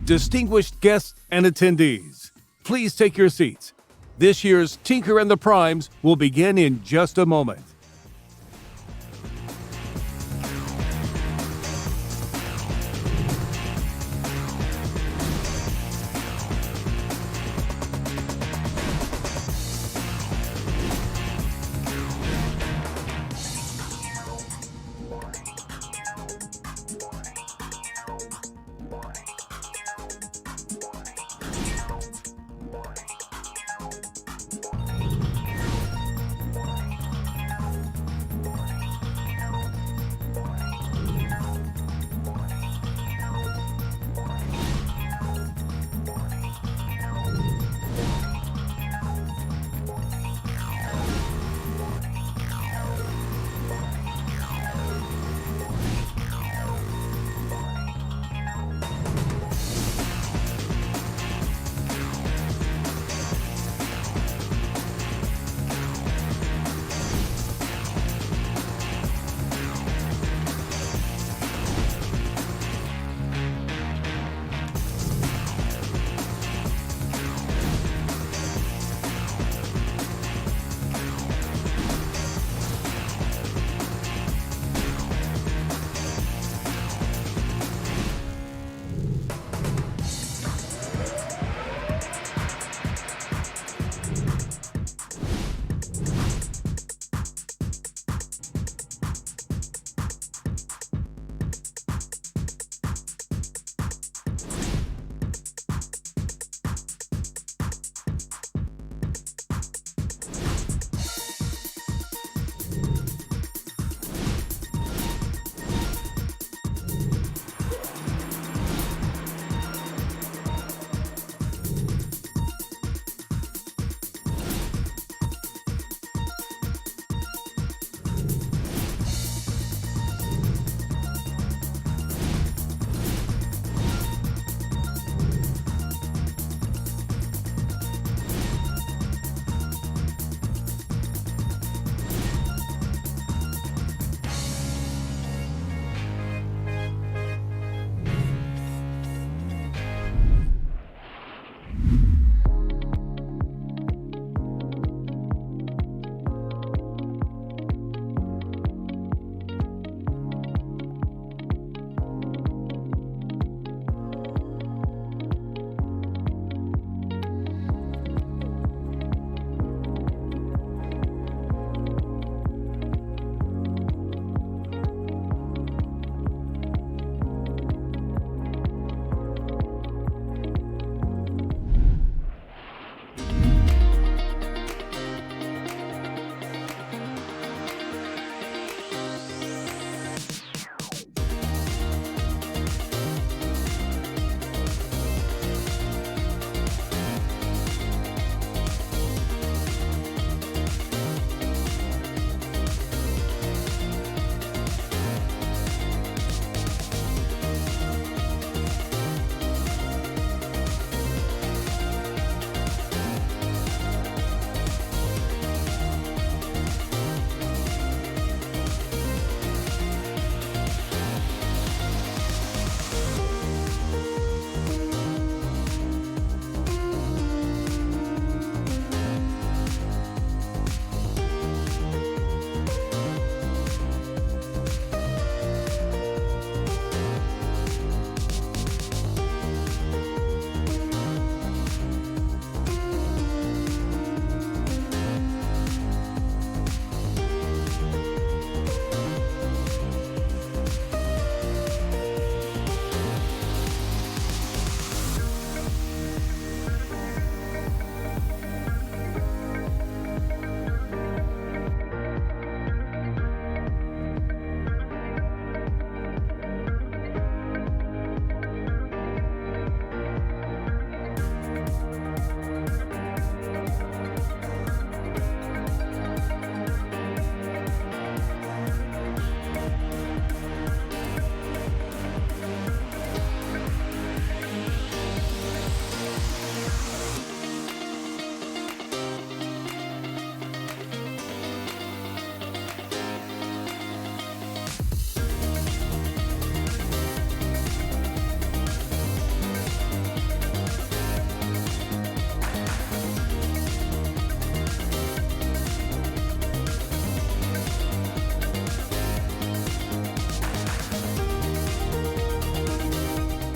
Distinguished guests and attendees, please take your seats. This year's Tinker and the Primes will begin in just a moment.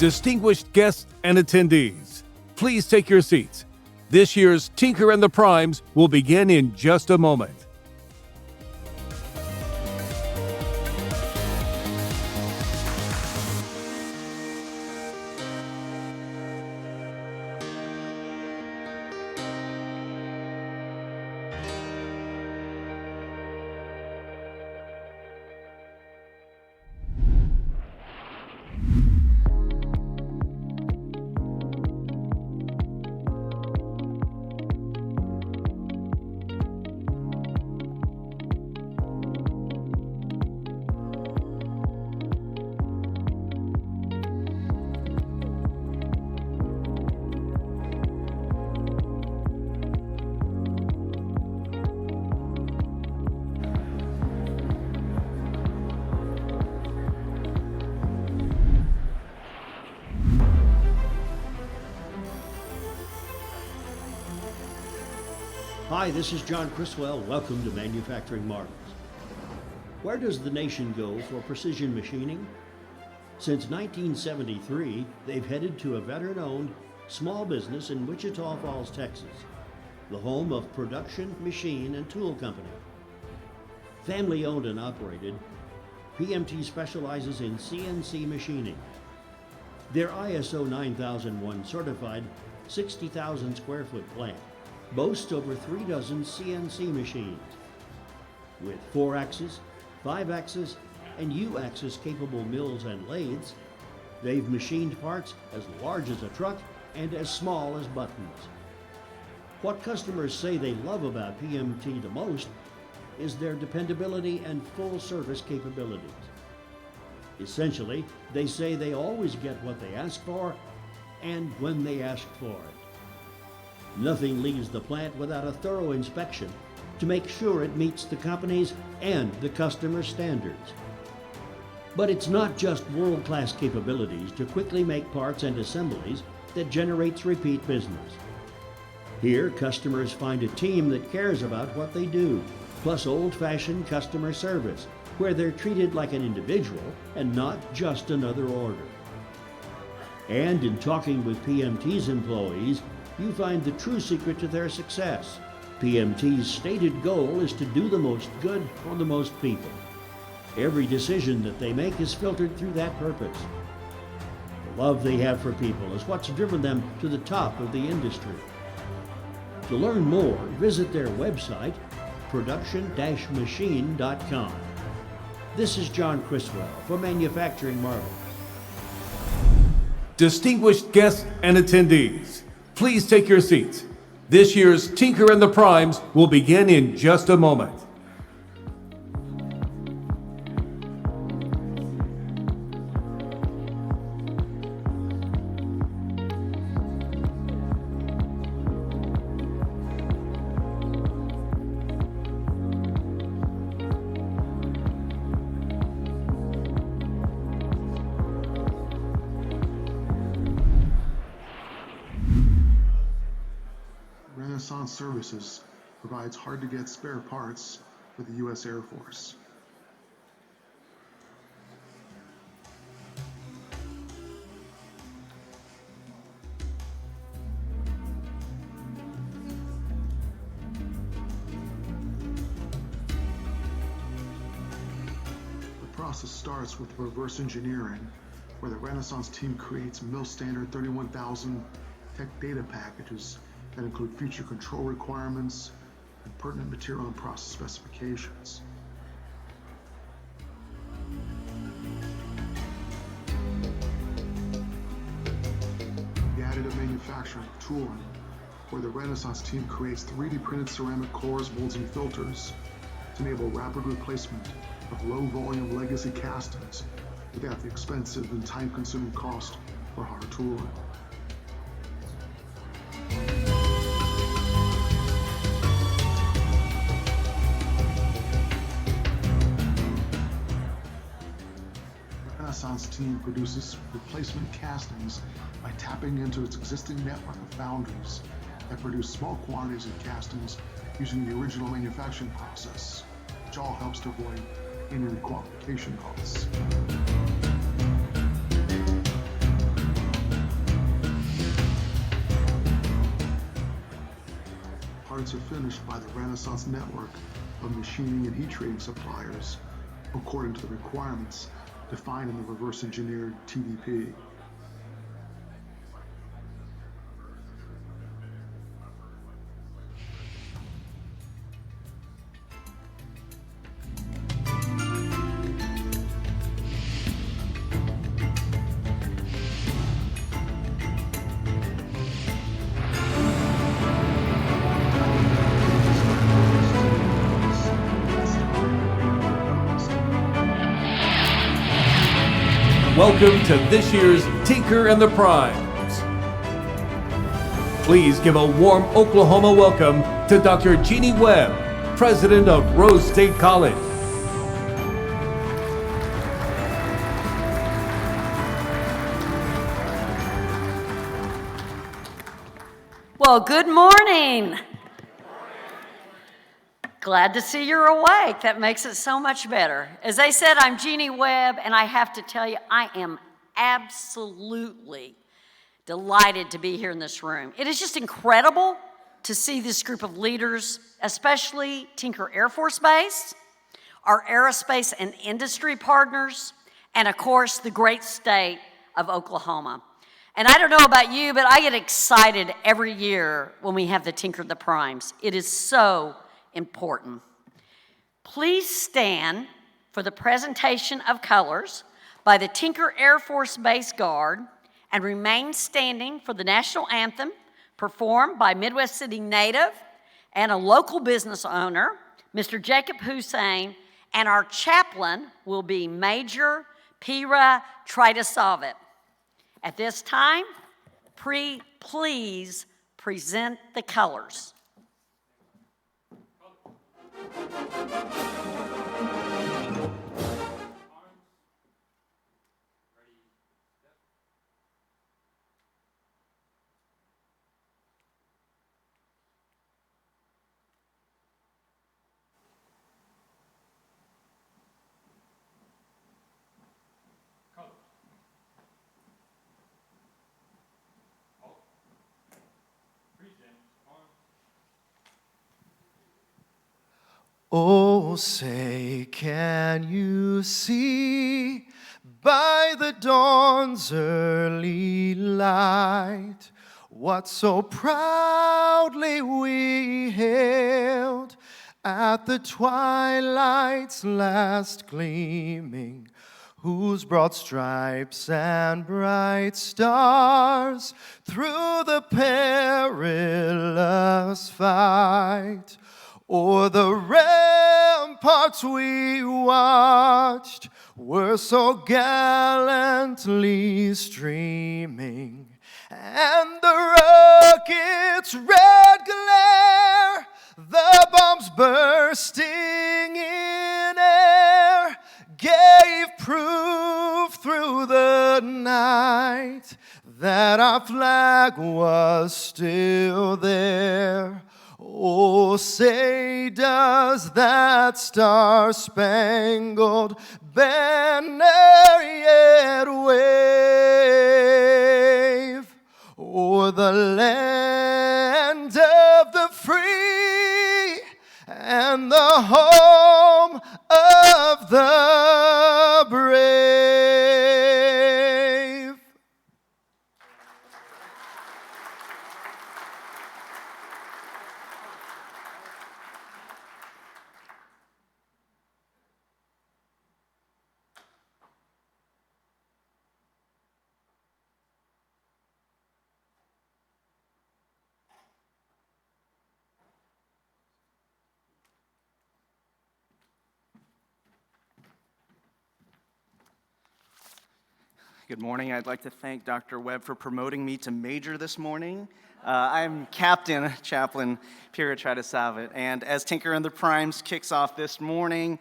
Distinguished guests and attendees, please take your seats. This year's Tinker and the Primes will begin in just a moment. Hi, this is John Criswell. Welcome to Manufacturing Marvels. Where does the nation go for precision machining? Since 1973, they've headed to a veteran-owned small business in Wichita Falls, Texas, the home of Production, Machine, and Tool Company. Family-owned and operated, PMT specializes in CNC machining. Their ISO 9001 certified 60,000 square foot plant boasts over 3 dozen CNC machines. With 4-axis, 5-axis, and U-axis capable mills and lathes, they've machined parts as large as a truck and as small as buttons. What customers say they love about PMT the most is their dependability and full service capabilities. Essentially, they say they always get what they ask for and when they ask for it. Nothing leaves the plant without a thorough inspection to make sure it meets the company's and the customer's standards. But it's not just world-class capabilities to quickly make parts and assemblies that generates repeat business. Here, customers find a team that cares about what they do, plus old-fashioned customer service, where they're treated like an individual and not just another order. And in talking with PMT's employees, you find the true secret to their success. PMT's stated goal is to do the most good for the most people. Every decision that they make is filtered through that purpose. The love they have for people is what's driven them to the top of the industry. To learn more, visit their website, production-machine.com. This is John Criswell for Manufacturing Marvels. Distinguished guests and attendees, please take your seats. This year's Tinker and the Primes will begin in just a moment. Services provides hard-to-get spare parts for the U.S. Air Force. The process starts with reverse engineering, where the Renaissance team creates mill standard 31,000 tech data packages that include feature control requirements and pertinent material and process specifications. The additive manufacturing tooling, where the Renaissance team creates 3D printed ceramic cores, molds, and filters to enable rapid replacement of low volume legacy castings without the expensive and time consuming cost for hard tooling. Renaissance team produces replacement castings by tapping into its existing network of foundries that produce small quantities of castings using the original manufacturing process, which all helps to avoid any requalification costs. parts are finished by the Renaissance network of machining and heat treating suppliers according to the requirements defined in the reverse engineered TDP. Welcome to this year's Tinker and the Primes. Please give a warm Oklahoma welcome to Dr. Jeanie Webb, President of Rose State College. Well, good morning. Glad to see you're awake. That makes it so much better. As I said, I'm Jeanie Webb, and I have to tell you, I am absolutely delighted to be here in this room. It is just incredible to see this group of leaders, especially Tinker Air Force Base, our aerospace and industry partners, and of course, the great state of Oklahoma. And I don't know about you, but I get excited every year when we have the Tinker and the Primes. It is so important. Please stand for the presentation of colors by the Tinker Air Force Base Guard and remain standing for the national anthem performed by Midwest City native and a local business owner, Mr. Jacob Hussain, and our chaplain will be Major Pira Tritasavit. At this time, please present the colors. Oh, say, can you see by the dawn's early light what so proudly we hailed at the twilight's last gleaming, whose broad stripes and bright stars through the perilous fight o'er the ramparts we watched were so gallantly streaming, and the rocket's red glare, the bombs bursting in air, gave proof through the night that our flag was still there. Oh, say, does that star-spangled banner yet wave o'er the land of the free and the home of the brave? Good morning. I'd like to thank Dr. Webb for promoting me to major this morning. I'm Captain Chaplain Pira Tritasavit, and as Tinker and the Primes kicks off this morning,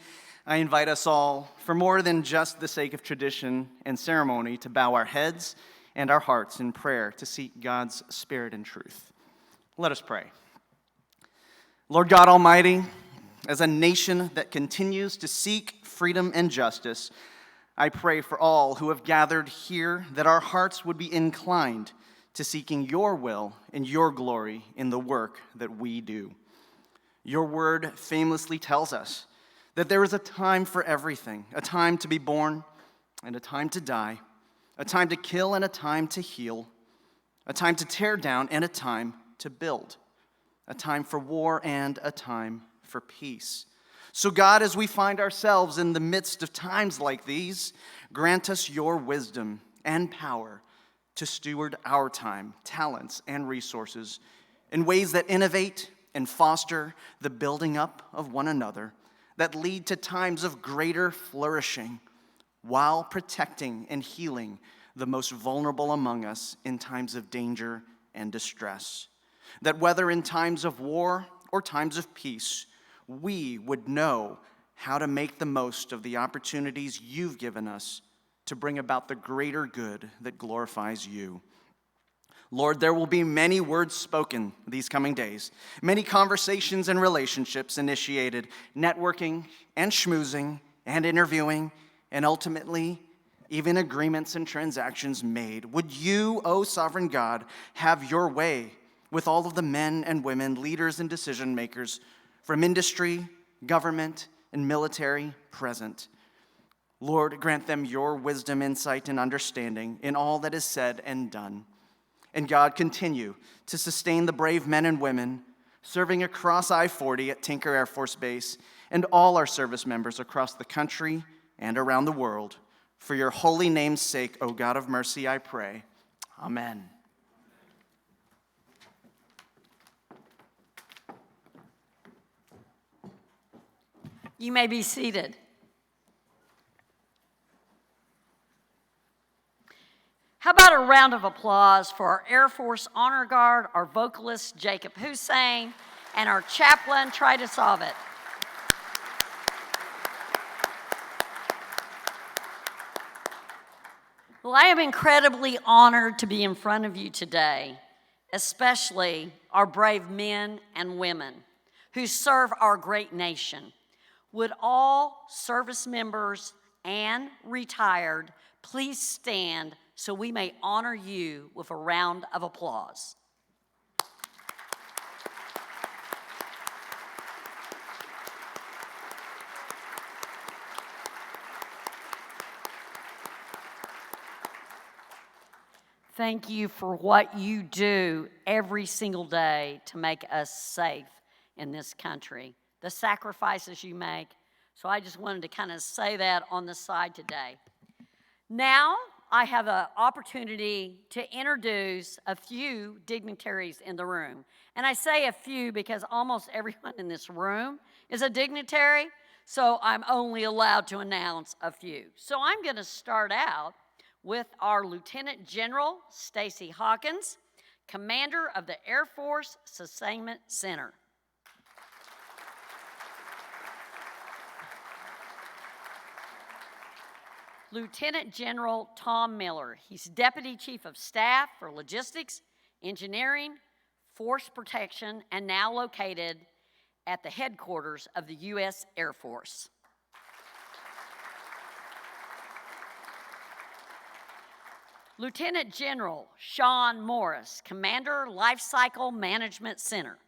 I invite us all, for more than just the sake of tradition and ceremony, to bow our heads and our hearts in prayer to seek God's Spirit and truth. Let us pray. Lord God Almighty, as a nation that continues to seek freedom and justice, I pray for all who have gathered here that our hearts would be inclined to seeking your will and your glory in the work that we do. Your word famously tells us that there is a time for everything, a time to be born and a time to die, a time to kill and a time to heal, a time to tear down and a time to build, a time for war and a time for peace. So God, as we find ourselves in the midst of times like these, grant us your wisdom and power to steward our time, talents, and resources in ways that innovate and foster the building up of one another, that lead to times of greater flourishing while protecting and healing the most vulnerable among us in times of danger and distress. That whether in times of war or times of peace, we would know how to make the most of the opportunities you've given us to bring about the greater good that glorifies you. Lord, there will be many words spoken these coming days, many conversations and relationships initiated, networking and schmoozing and interviewing, and ultimately, even agreements and transactions made. Would you, O sovereign God, have your way with all of the men and women, leaders and decision makers from industry, government, and military present? Lord, grant them your wisdom, insight, and understanding in all that is said and done. And God, continue to sustain the brave men and women serving across I-40 at Tinker Air Force Base and all our service members across the country and around the world. For your holy name's sake, O God of mercy, I pray. Amen. You may be seated. How about a round of applause for our Air Force Honor Guard, our vocalist Jacob Hussain, and our chaplain Tritasavit. Well, I am incredibly honored to be in front of you today, especially our brave men and women who serve our great nation. Would all service members and retired please stand so we may honor you with a round of applause. Thank you for what you do every single day to make us safe in this country, the sacrifices you make. So I just wanted to kind of say that on the side today. Now, I have an opportunity to introduce a few dignitaries in the room. And I say a few because almost everyone in this room is a dignitary, so I'm only allowed to announce a few. So I'm going to start out with our Lieutenant General Stacy Hawkins, Commander of the Air Force Sustainment Center. Lieutenant General Tom Miller. He's Deputy Chief of Staff for Logistics, Engineering, Force Protection, and now located at the headquarters of the U.S. Air Force. Lieutenant General Sean Morris, Commander, Life Cycle Management Center.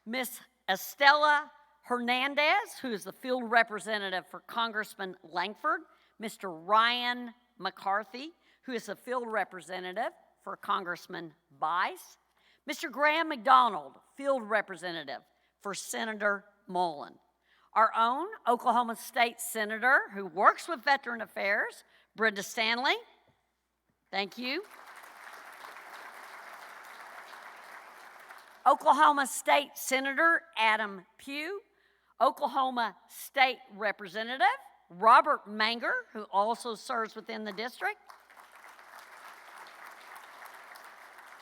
Miss Estella Hernandez, who is the field representative for Congressman Lankford, Mr. Ryan McCarthy, who is the field representative for Congressman Bice, Mr. Graham McDonald, field representative for Senator Mullen, our own Oklahoma State Senator who works with Veteran Affairs, Brenda Stanley. Thank you. Oklahoma State Senator Adam Pugh, Oklahoma State Representative Robert Manger, who also serves within the district,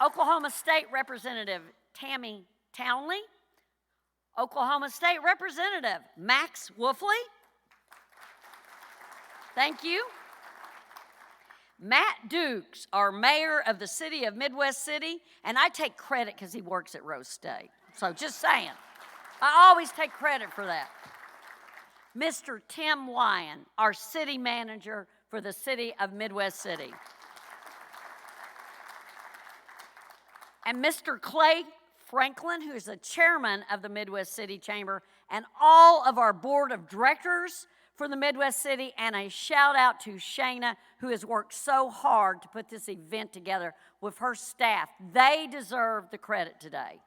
Oklahoma State Representative Tammy Townley, Oklahoma State Representative Max Wolfley. Thank you. Matt Dukes, our mayor of the city of Midwest City, and I take credit because he works at Rose State. So just saying, I always take credit for that. Mr. Tim Lyon, our city manager for the city of Midwest City. and Mr. Clay Franklin, who is the chairman of the Midwest City Chamber, and all of our board of directors for the Midwest City, and a shout out to Shayna, who has worked so hard to put this event together with her staff. They deserve the credit today.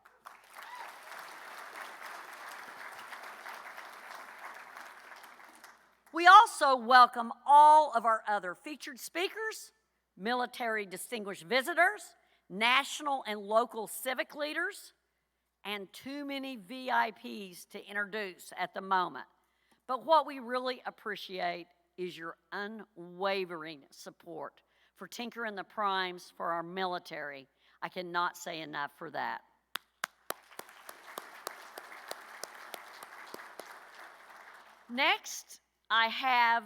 We also welcome all of our other featured speakers, military distinguished visitors, national and local civic leaders, and too many VIPs to introduce at the moment. But what we really appreciate is your unwavering support for Tinker and the Primes, for our military. I cannot say enough for that. Next, I have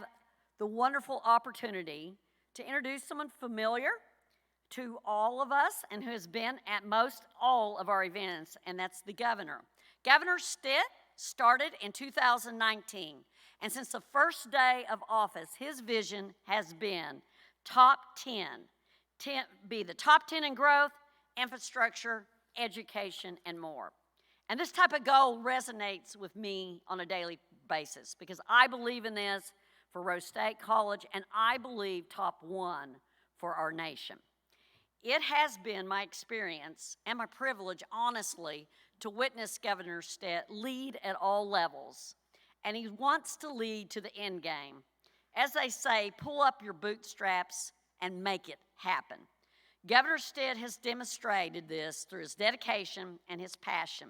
the wonderful opportunity to introduce someone familiar to all of us and who has been at most all of our events, and that's the governor. Governor Stitt started in 2019, and since the first day of office, his vision has been top 10, be the top 10 in growth, infrastructure, education, and more. And this type of goal resonates with me on a daily basis because I believe in this for Rose State College, and I believe top 1 for our nation. It has been my experience and my privilege, honestly, to witness Governor Stitt lead at all levels, and he wants to lead to the end game. As they say, pull up your bootstraps and make it happen. Governor Stitt has demonstrated this through his dedication and his passion.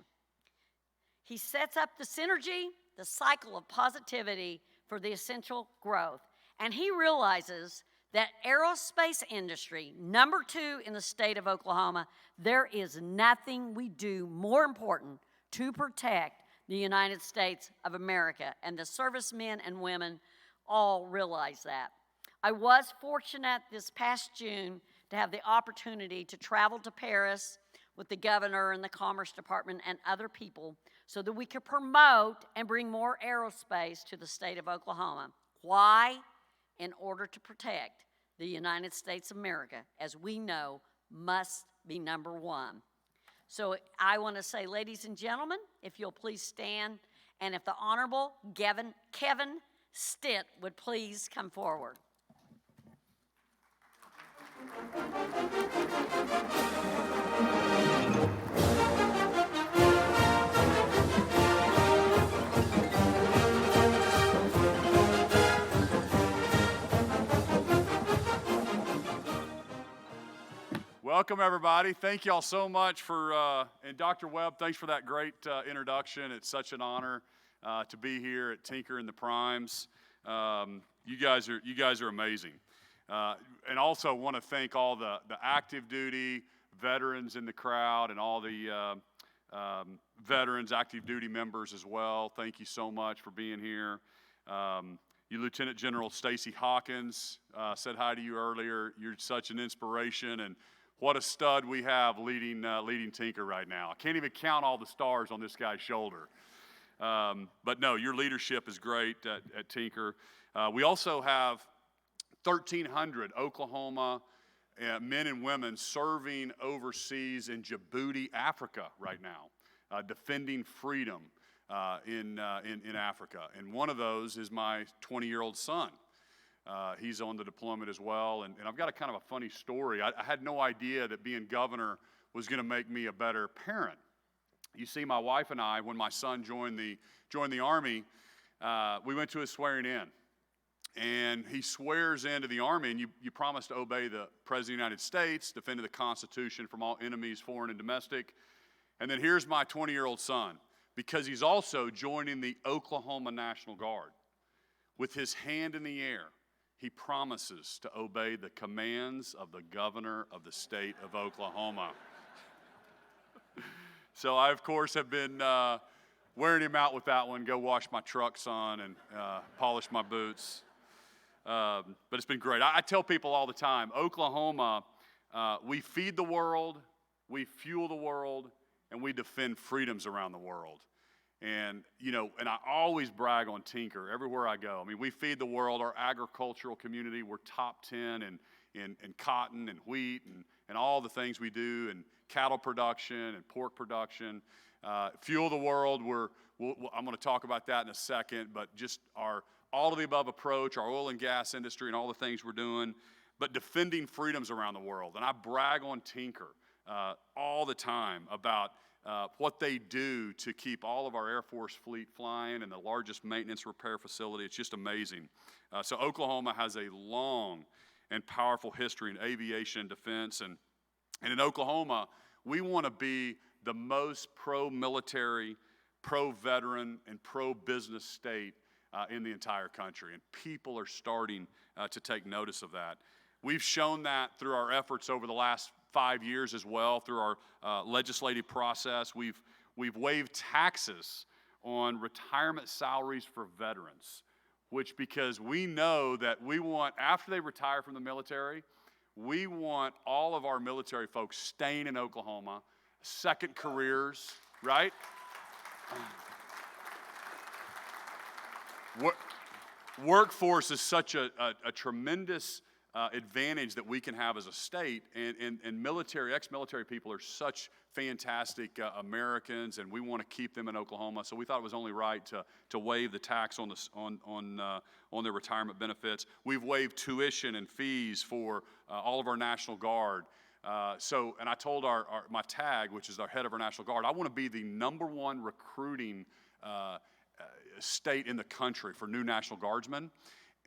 He sets up the synergy, the cycle of positivity for the essential growth, and he realizes that aerospace industry, number 2 in the state of Oklahoma, there is nothing we do more important to protect the United States of America, and the servicemen and women all realize that. I was fortunate this past June to have the opportunity to travel to Paris with the governor and the Commerce Department and other people so that we could promote and bring more aerospace to the state of Oklahoma. Why? In order to protect the United States of America, as we know, must be number 1. So I want to say, ladies and gentlemen, if you'll please stand, and if the Honorable Kevin Stitt would please come forward. Welcome, everybody. Thank you all so much for, and Dr. Webb, thanks for that great introduction. It's such an honor to be here at Tinker and the Primes. You guys are amazing. And also want to thank all the active duty veterans in the crowd and all the veterans, active duty members as well. Thank you so much for being here. You Lieutenant General Stacy Hawkins said hi to you earlier. You're such an inspiration, and what a stud we have leading Tinker right now. I can't even count all the stars on this guy's shoulder. But no, your leadership is great at Tinker. We also have 1,300 Oklahoma men and women serving overseas in Djibouti, Africa right now, defending freedom in Africa. And one of those is my 20-year-old son. He's on the deployment as well. And I've got a kind of a funny story. I had no idea that being governor was going to make me a better parent. You see, my wife and I, when my son joined the Army, we went to his swearing in. And he swears into the Army, and you promise to obey the President of the United States, defend the Constitution from all enemies, foreign and domestic. And then here's my 20-year-old son, because he's also joining the Oklahoma National Guard. With his hand in the air, he promises to obey the commands of the governor of the state of Oklahoma. So I, of course, have been wearing him out with that one. Go wash my truck, son, and polish my boots. But it's been great. I tell people all the time, Oklahoma, we feed the world, we fuel the world, and we defend freedoms around the world. And, and I always brag on Tinker everywhere I go. I mean, we feed the world, our agricultural community. We're top 10 in cotton and wheat and all the things we do in cattle production and pork production. Fuel the world, I'm going to talk about that in a second, but just our all of the above approach, our oil and gas industry and all the things we're doing, but defending freedoms around the world. And I brag on Tinker all the time about what they do to keep all of our Air Force fleet flying and the largest maintenance repair facility. It's just amazing. So Oklahoma has a long and powerful history in aviation and defense. And in Oklahoma, we want to be the most pro-military, pro-veteran, and pro-business state in the entire country. And people are starting to take notice of that. We've shown that through our efforts over the last 5 years as well, through our legislative process. We've waived taxes on retirement salaries for veterans, which because we know that we want, after they retire from the military, we want all of our military folks staying in Oklahoma, second careers, right? Workforce is such a tremendous advantage that we can have as a state, and military, ex-military people are such fantastic Americans, and we want to keep them in Oklahoma. So we thought it was only right to waive the tax on their retirement benefits. We've waived tuition and fees for all of our National Guard. And I told my TAG, which is our head of our National Guard, I want to be the #1 recruiting state in the country for new National Guardsmen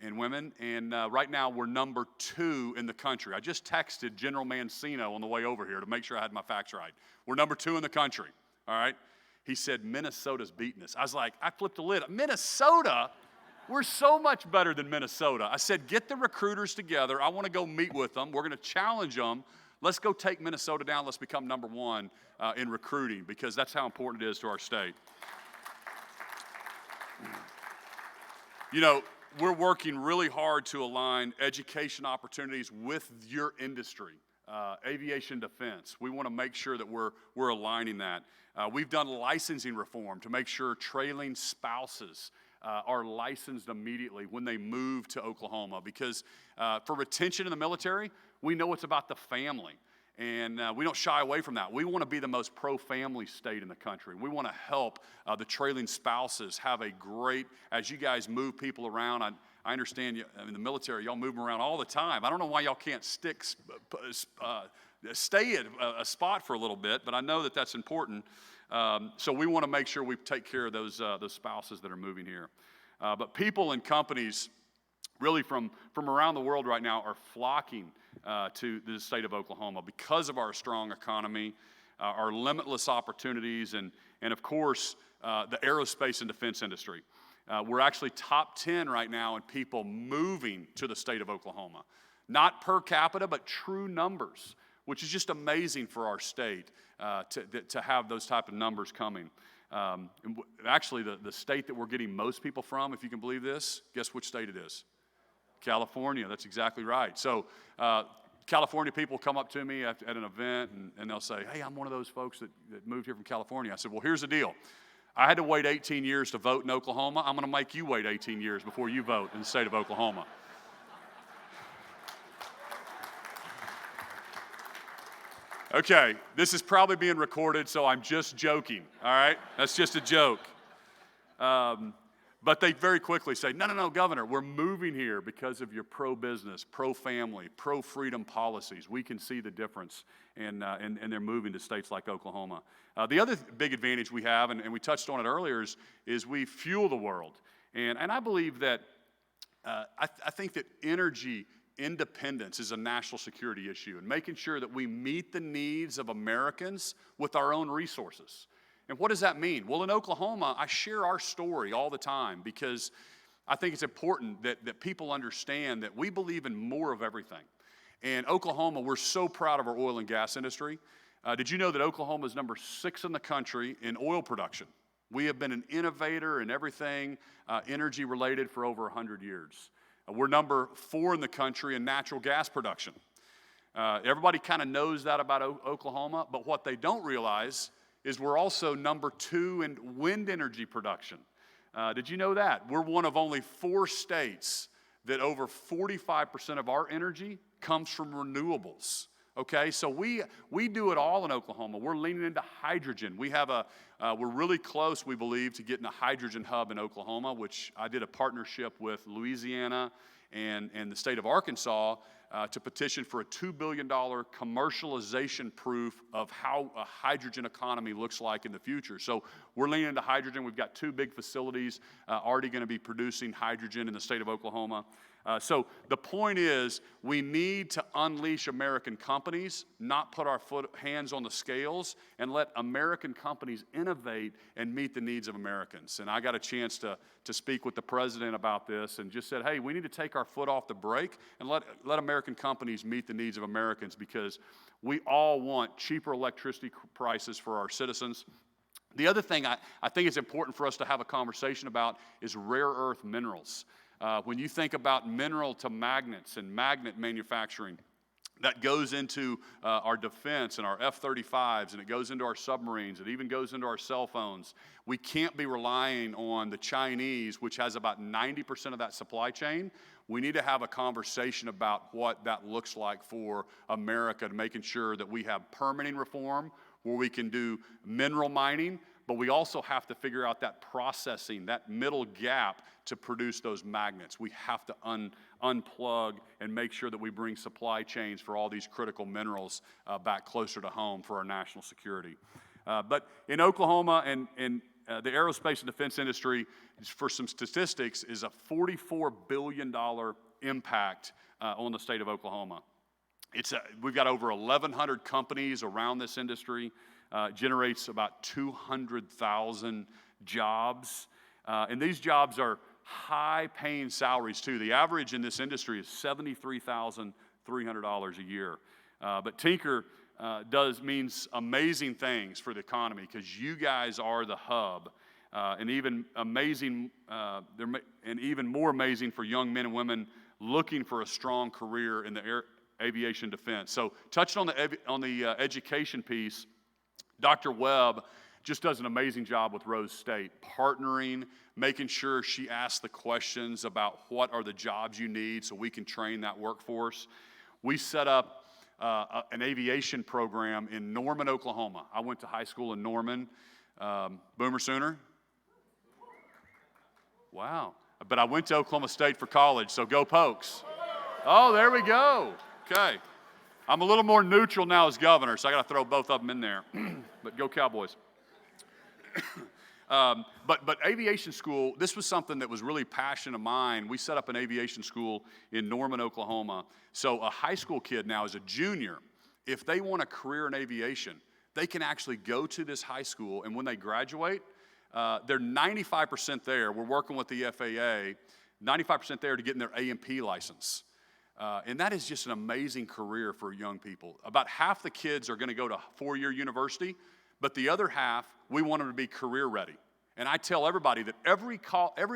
and women, and right now we're #2 in the country. I just texted General Mancino on the way over here to make sure I had my facts right. We're #2 in the country, all right? He said, Minnesota's beating us. I was like, I flipped the lid. Minnesota? We're so much better than Minnesota. I said, get the recruiters together. I want to go meet with them. We're going to challenge them. Let's go take Minnesota down. Let's become #1 in recruiting, because that's how important it is to our state. You know, we're working really hard to align education opportunities with your industry, aviation defense. We want to make sure that we're aligning that. We've done licensing reform to make sure trailing spouses are licensed immediately when they move to Oklahoma, because for retention in the military, we know it's about the family. And we don't shy away from that. We want to be the most pro-family state in the country. We want to help the trailing spouses have a great, as you guys move people around, I understand in the military, y'all move them around all the time. I don't know why y'all can't stay at a spot for a little bit, but I know that that's important. So we want to make sure we take care of those spouses that are moving here. But people and companies really from around the world right now are flocking to the state of Oklahoma because of our strong economy, our limitless opportunities, and of course, the aerospace and defense industry. We're actually top 10 right now in people moving to the state of Oklahoma. Not per capita, but true numbers, which is just amazing for our state to have those type of numbers coming. Actually, the state that we're getting most people from, if you can believe this, guess which state it is? California. That's exactly right. So California people come up to me at an event, and they'll say, hey, I'm one of those folks that moved here from California. I said, well, here's the deal. I had to wait 18 years to vote in Oklahoma. I'm going to make you wait 18 years before you vote in the state of Oklahoma. Okay, this is probably being recorded, so I'm just joking, all right? That's just a joke. But they very quickly say, no, Governor, we're moving here because of your pro-business, pro-family, pro-freedom policies. We can see the difference, and they're moving to states like Oklahoma. The other big advantage we have, and we touched on it earlier, is we fuel the world. And I believe that, I think that energy independence is a national security issue, and making sure that we meet the needs of Americans with our own resources. And what does that mean? Well, in Oklahoma, I share our story all the time because I think it's important that people understand that we believe in more of everything. And Oklahoma, we're so proud of our oil and gas industry. Did you know that Oklahoma is number 6 in the country in oil production? We have been an innovator in everything energy related for over 100 years. We're number 4 in the country in natural gas production. Everybody kind of knows that about Oklahoma, but what they don't realize is we're also number 2 in wind energy production. Did you know that? We're one of only 4 states that over 45% of our energy comes from renewables. Okay, so we do it all in Oklahoma. We're leaning into hydrogen. We have we're really close, we believe, to getting a hydrogen hub in Oklahoma, which I did a partnership with Louisiana and the state of Arkansas to petition for a $2 billion commercialization proof of how a hydrogen economy looks like in the future. So we're leaning into hydrogen. We've got 2 big facilities already going to be producing hydrogen in the state of Oklahoma. So the point is, we need to unleash American companies, not put our hands on the scales, and let American companies innovate and meet the needs of Americans. And I got a chance to speak with the president about this and just said, hey, we need to take our foot off the brake and let American companies meet the needs of Americans, because we all want cheaper electricity prices for our citizens. The other thing I think it's important for us to have a conversation about is rare earth minerals. When you think about mineral to magnets and magnet manufacturing, that goes into our defense and our F-35s, and it goes into our submarines, it even goes into our cell phones. We can't be relying on the Chinese, which has about 90% of that supply chain. We need to have a conversation about what that looks like for America, to making sure that we have permitting reform where we can do mineral mining, but we also have to figure out that processing, that middle gap to produce those magnets. We have to unplug and make sure that we bring supply chains for all these critical minerals back closer to home for our national security. But in Oklahoma and the aerospace and defense industry, for some statistics, is a $44 billion impact on the state of Oklahoma. We've got over 1,100 companies around this industry. Generates about 200,000 jobs. And these jobs are high-paying salaries, too. The average in this industry is $73,300 a year. But Tinker means amazing things for the economy, because you guys are the hub. And even more amazing for young men and women looking for a strong career in the aviation defense. So touching on the education piece, Dr. Webb just does an amazing job with Rose State, partnering, making sure she asks the questions about what are the jobs you need so we can train that workforce. We set up an aviation program in Norman, Oklahoma. I went to high school in Norman. Boomer Sooner? Wow. But I went to Oklahoma State for college, so go Pokes. Oh, there we go. Okay. I'm a little more neutral now as governor, so I got to throw both of them in there. But go Cowboys. But aviation school, this was something that was really passion of mine. We set up an aviation school in Norman, Oklahoma. So a high school kid now, as a junior, if they want a career in aviation, they can actually go to this high school, and when they graduate, they're 95% there. We're working with the FAA, 95% there to getting their A&P license. And that is just an amazing career for young people. About half the kids are going to go to four-year university, but the other half, we want them to be career ready. And I tell everybody that every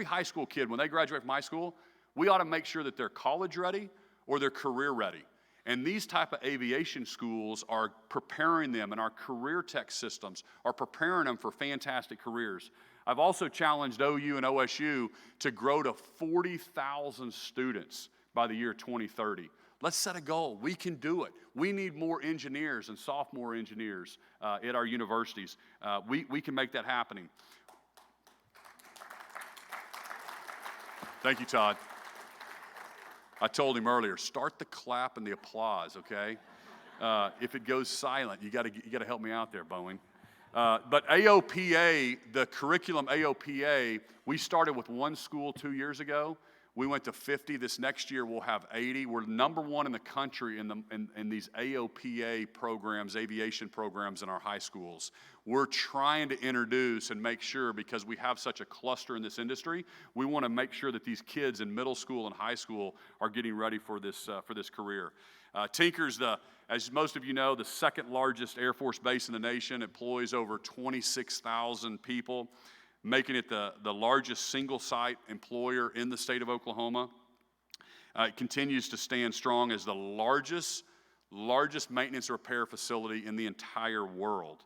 high school kid, when they graduate from high school, we ought to make sure that they're college ready or they're career ready. And these type of aviation schools are preparing them, and our career tech systems are preparing them for fantastic careers. I've also challenged OU and OSU to grow to 40,000 students by the year 2030. Let's set a goal. We can do it. We need more engineers and sophomore engineers at our universities. We can make that happening. Thank you, Todd. I told him earlier, start the clap and the applause, okay? If it goes silent, you got to help me out there, Boeing. But AOPA, the curriculum AOPA, we started with one school 2 years ago. We went to 50. This next year we'll have 80. We're number one in the country in these AOPA programs, aviation programs in our high schools. We're trying to introduce and make sure, because we have such a cluster in this industry, we want to make sure that these kids in middle school and high school are getting ready for this career. Tinker's, as most of you know, the second largest Air Force base in the nation, employs over 26,000 people, making it the largest single-site employer in the state of Oklahoma. It continues to stand strong as the largest maintenance repair facility in the entire world.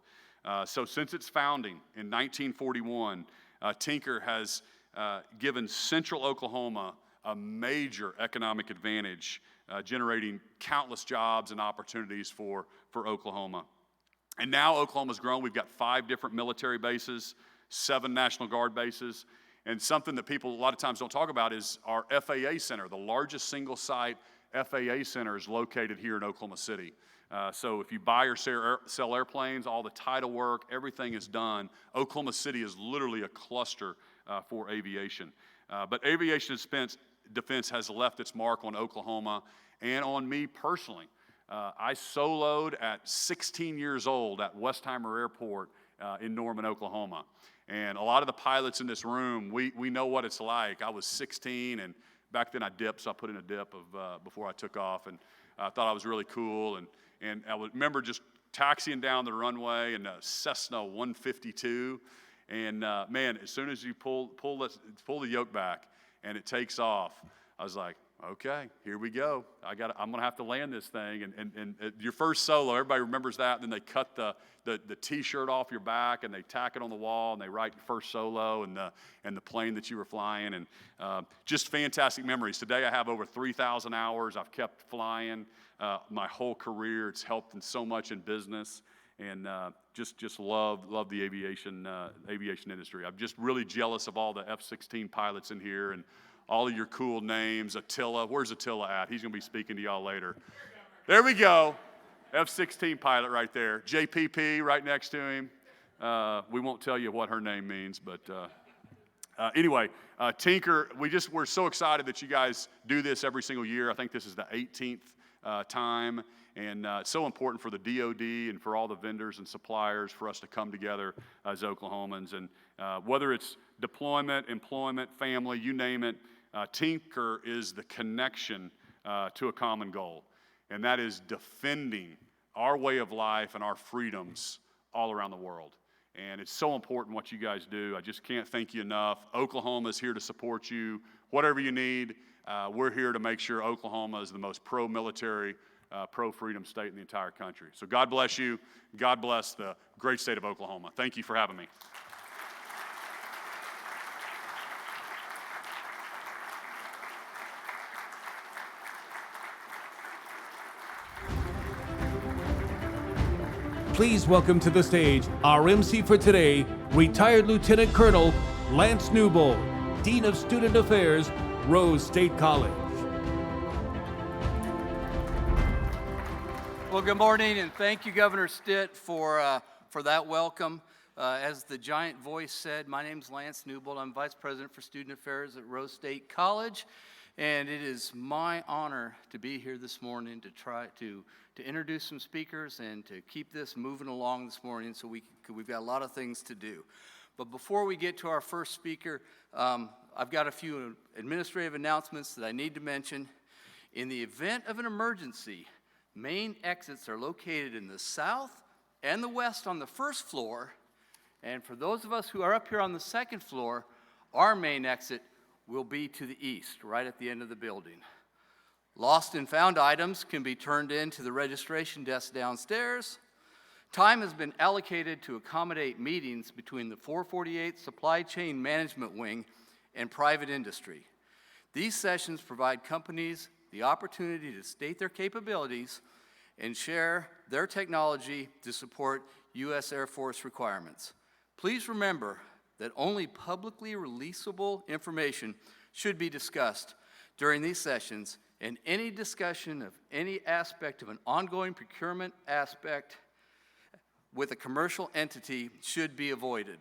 So since its founding in 1941, Tinker has given central Oklahoma a major economic advantage generating countless jobs and opportunities for Oklahoma. And now Oklahoma's grown. We've got 5 different military bases, 7 National Guard bases, and something that people a lot of times don't talk about is our FAA Center. The largest single-site FAA Center is located here in Oklahoma City. So if you buy or sell airplanes, all the title work, everything is done. Oklahoma City is literally a cluster for aviation. But aviation defense has left its mark on Oklahoma and on me personally. I soloed at 16 years old at Westheimer Airport in Norman, Oklahoma. And a lot of the pilots in this room, we know what it's like. I was 16, and back then I dipped, so I put in a dip before I took off, and I thought I was really cool. And I remember just taxiing down the runway in a Cessna 152, and man, as soon as you pull the yoke back and it takes off, I was like, okay, here we go. I'm gonna have to land this thing. And your first solo, everybody remembers that. Then they cut the T-shirt off your back and they tack it on the wall and they write your first solo and the plane that you were flying. And just fantastic memories. Today I have over 3,000 hours. I've kept flying my whole career. It's helped in so much in business. And just love the aviation industry. I'm just really jealous of all the F-16 pilots in here and all of your cool names. Attila, where's Attila at? He's going to be speaking to y'all later. There we go. F-16 pilot right there. JPP right next to him. We won't tell you what her name means, but anyway, Tinker, we're so excited that you guys do this every single year. I think this is the 18th time, and it's so important for the DOD and for all the vendors and suppliers for us to come together as Oklahomans. And whether it's deployment, employment, family, you name it, Tinker is the connection to a common goal, and that is defending our way of life and our freedoms all around the world. And it's so important what you guys do. I just can't thank you enough. Oklahoma is here to support you. Whatever you need, we're here to make sure Oklahoma is the most pro-military, pro-freedom state in the entire country. So God bless you. God bless the great state of Oklahoma. Thank you for having me. Please welcome to the stage our MC for today, retired Lieutenant Colonel Lance Newbold, Dean of Student Affairs, Rose State College. Well, good morning, and thank you, Governor Stitt, for that welcome. As the giant voice said, my name's Lance Newbold. I'm Vice President for Student Affairs at Rose State College, and it is my honor to be here this morning to try to introduce some speakers and to keep this moving along this morning, so we've got a lot of things to do. But before we get to our first speaker, I've got a few administrative announcements that I need to mention. In the event of an emergency, main exits are located in the south and the west on the first floor, and for those of us who are up here on the second floor, our main exit will be to the east, right at the end of the building. Lost and found items can be turned in to the registration desk downstairs. Time has been allocated to accommodate meetings between the 448 Supply Chain Management Wing and private industry. These sessions provide companies the opportunity to state their capabilities and share their technology to support U.S. Air Force requirements. Please remember that only publicly releasable information should be discussed during these sessions, and any discussion of any aspect of an ongoing procurement aspect with a commercial entity should be avoided.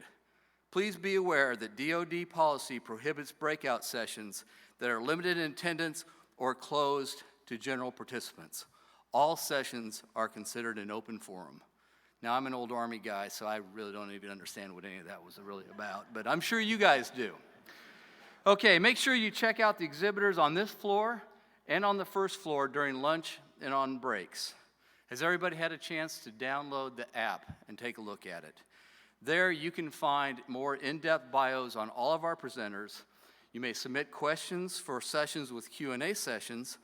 Please be aware that DoD policy prohibits breakout sessions that are limited in attendance or closed to general participants. All sessions are considered an open forum. Now, I'm an old Army guy, so I really don't even understand what any of that was really about, but I'm sure you guys do. Okay, make sure you check out the exhibitors on this floor and on the first floor during lunch and on breaks. Has everybody had a chance to download the app and take a look at it? There you can find more in-depth bios on all of our presenters. You may submit questions for sessions with Q&A sessions,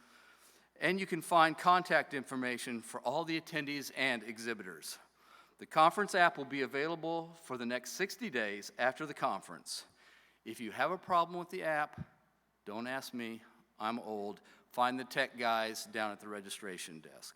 and you can find contact information for all the attendees and exhibitors. The conference app will be available for the next 60 days after the conference. If you have a problem with the app, don't ask me, I'm old. Find the tech guys down at the registration desk.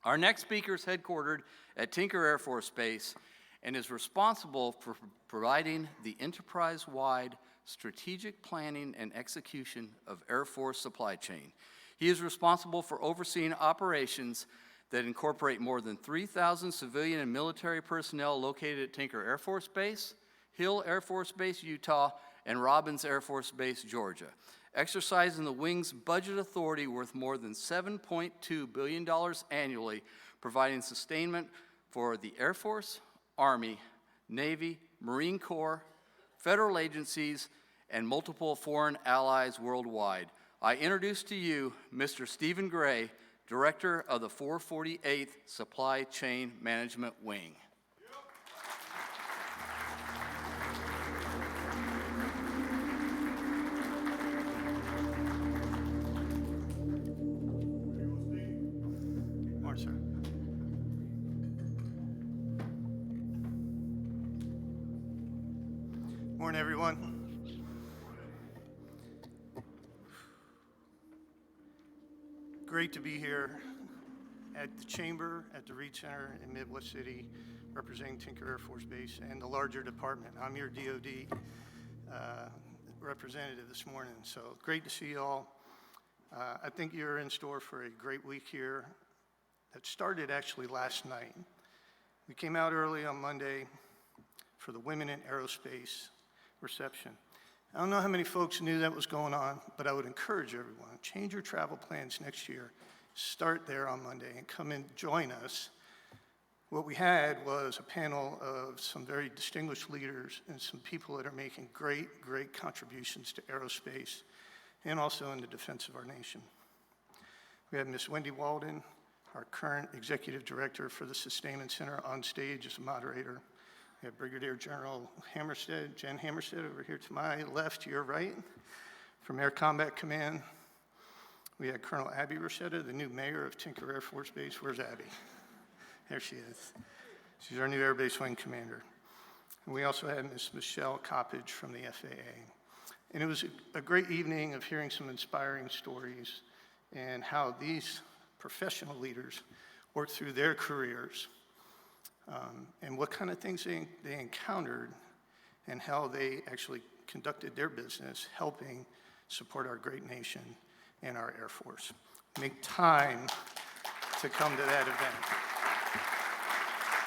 Our next speaker is headquartered at Tinker Air Force Base and is responsible for providing the enterprise-wide strategic planning and execution of Air Force supply chain. He is responsible for overseeing operations that incorporate more than 3,000 civilian and military personnel located at Tinker Air Force Base, Hill Air Force Base, Utah, and Robbins Air Force Base, Georgia, exercising the Wing's budget authority worth more than $7.2 billion annually, providing sustainment for the Air Force, Army, Navy, Marine Corps, federal agencies, and multiple foreign allies worldwide. I introduce to you Mr. Stephen Gray, Director of the 448th Supply Chain Management Wing. Morning, sir. Morning, everyone. Great to be here at the Chamber, at the Reed Center in Midwest City, representing Tinker Air Force Base and the larger department. I'm your DoD representative this morning, so great to see you all. I think you're in store for a great week here that started actually last night. We came out early on Monday for the Women in Aerospace reception. I don't know how many folks knew that was going on, but I would encourage everyone, change your travel plans next year. Start there on Monday and come and join us. What we had was a panel of some very distinguished leaders and some people that are making great contributions to aerospace and also in the defense of our nation. We had Ms. Wendy Walden, our current Executive Director for the Sustainment Center, on stage as a moderator. We have Brigadier General Hammerstead, Jen Hammerstead over here to my left, to your right, from Air Combat Command. We had Colonel Abby Rochetta, the new mayor of Tinker Air Force Base. Where's Abby? There she is. She's our new Air Base Wing Commander. And we also had Ms. Michelle Coppage from the FAA. And it was a great evening of hearing some inspiring stories and how these professional leaders worked through their careers and what kind of things they encountered and how they actually conducted their business helping support our great nation and our Air Force. Make time to come to that event.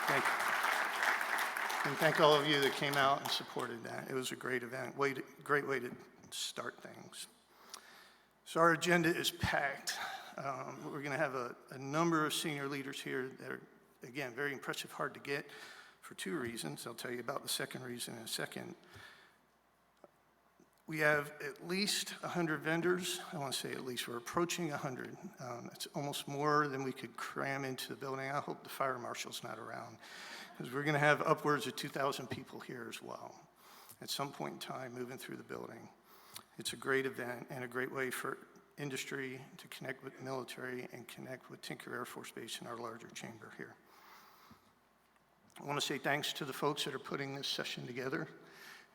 Thank you. And thank all of you that came out and supported that. It was a great event, great way to start things. So our agenda is packed. We're going to have a number of senior leaders here that are, again, very impressive, hard to get for two reasons. I'll tell you about the second reason in a second. We have at least 100 vendors. I want to say at least. We're approaching 100. It's almost more than we could cram into the building. I hope the fire marshal's not around, because we're going to have upwards of 2,000 people here as well at some point in time moving through the building. It's a great event and a great way for industry to connect with military and connect with Tinker Air Force Base in our larger chamber here. I want to say thanks to the folks that are putting this session together.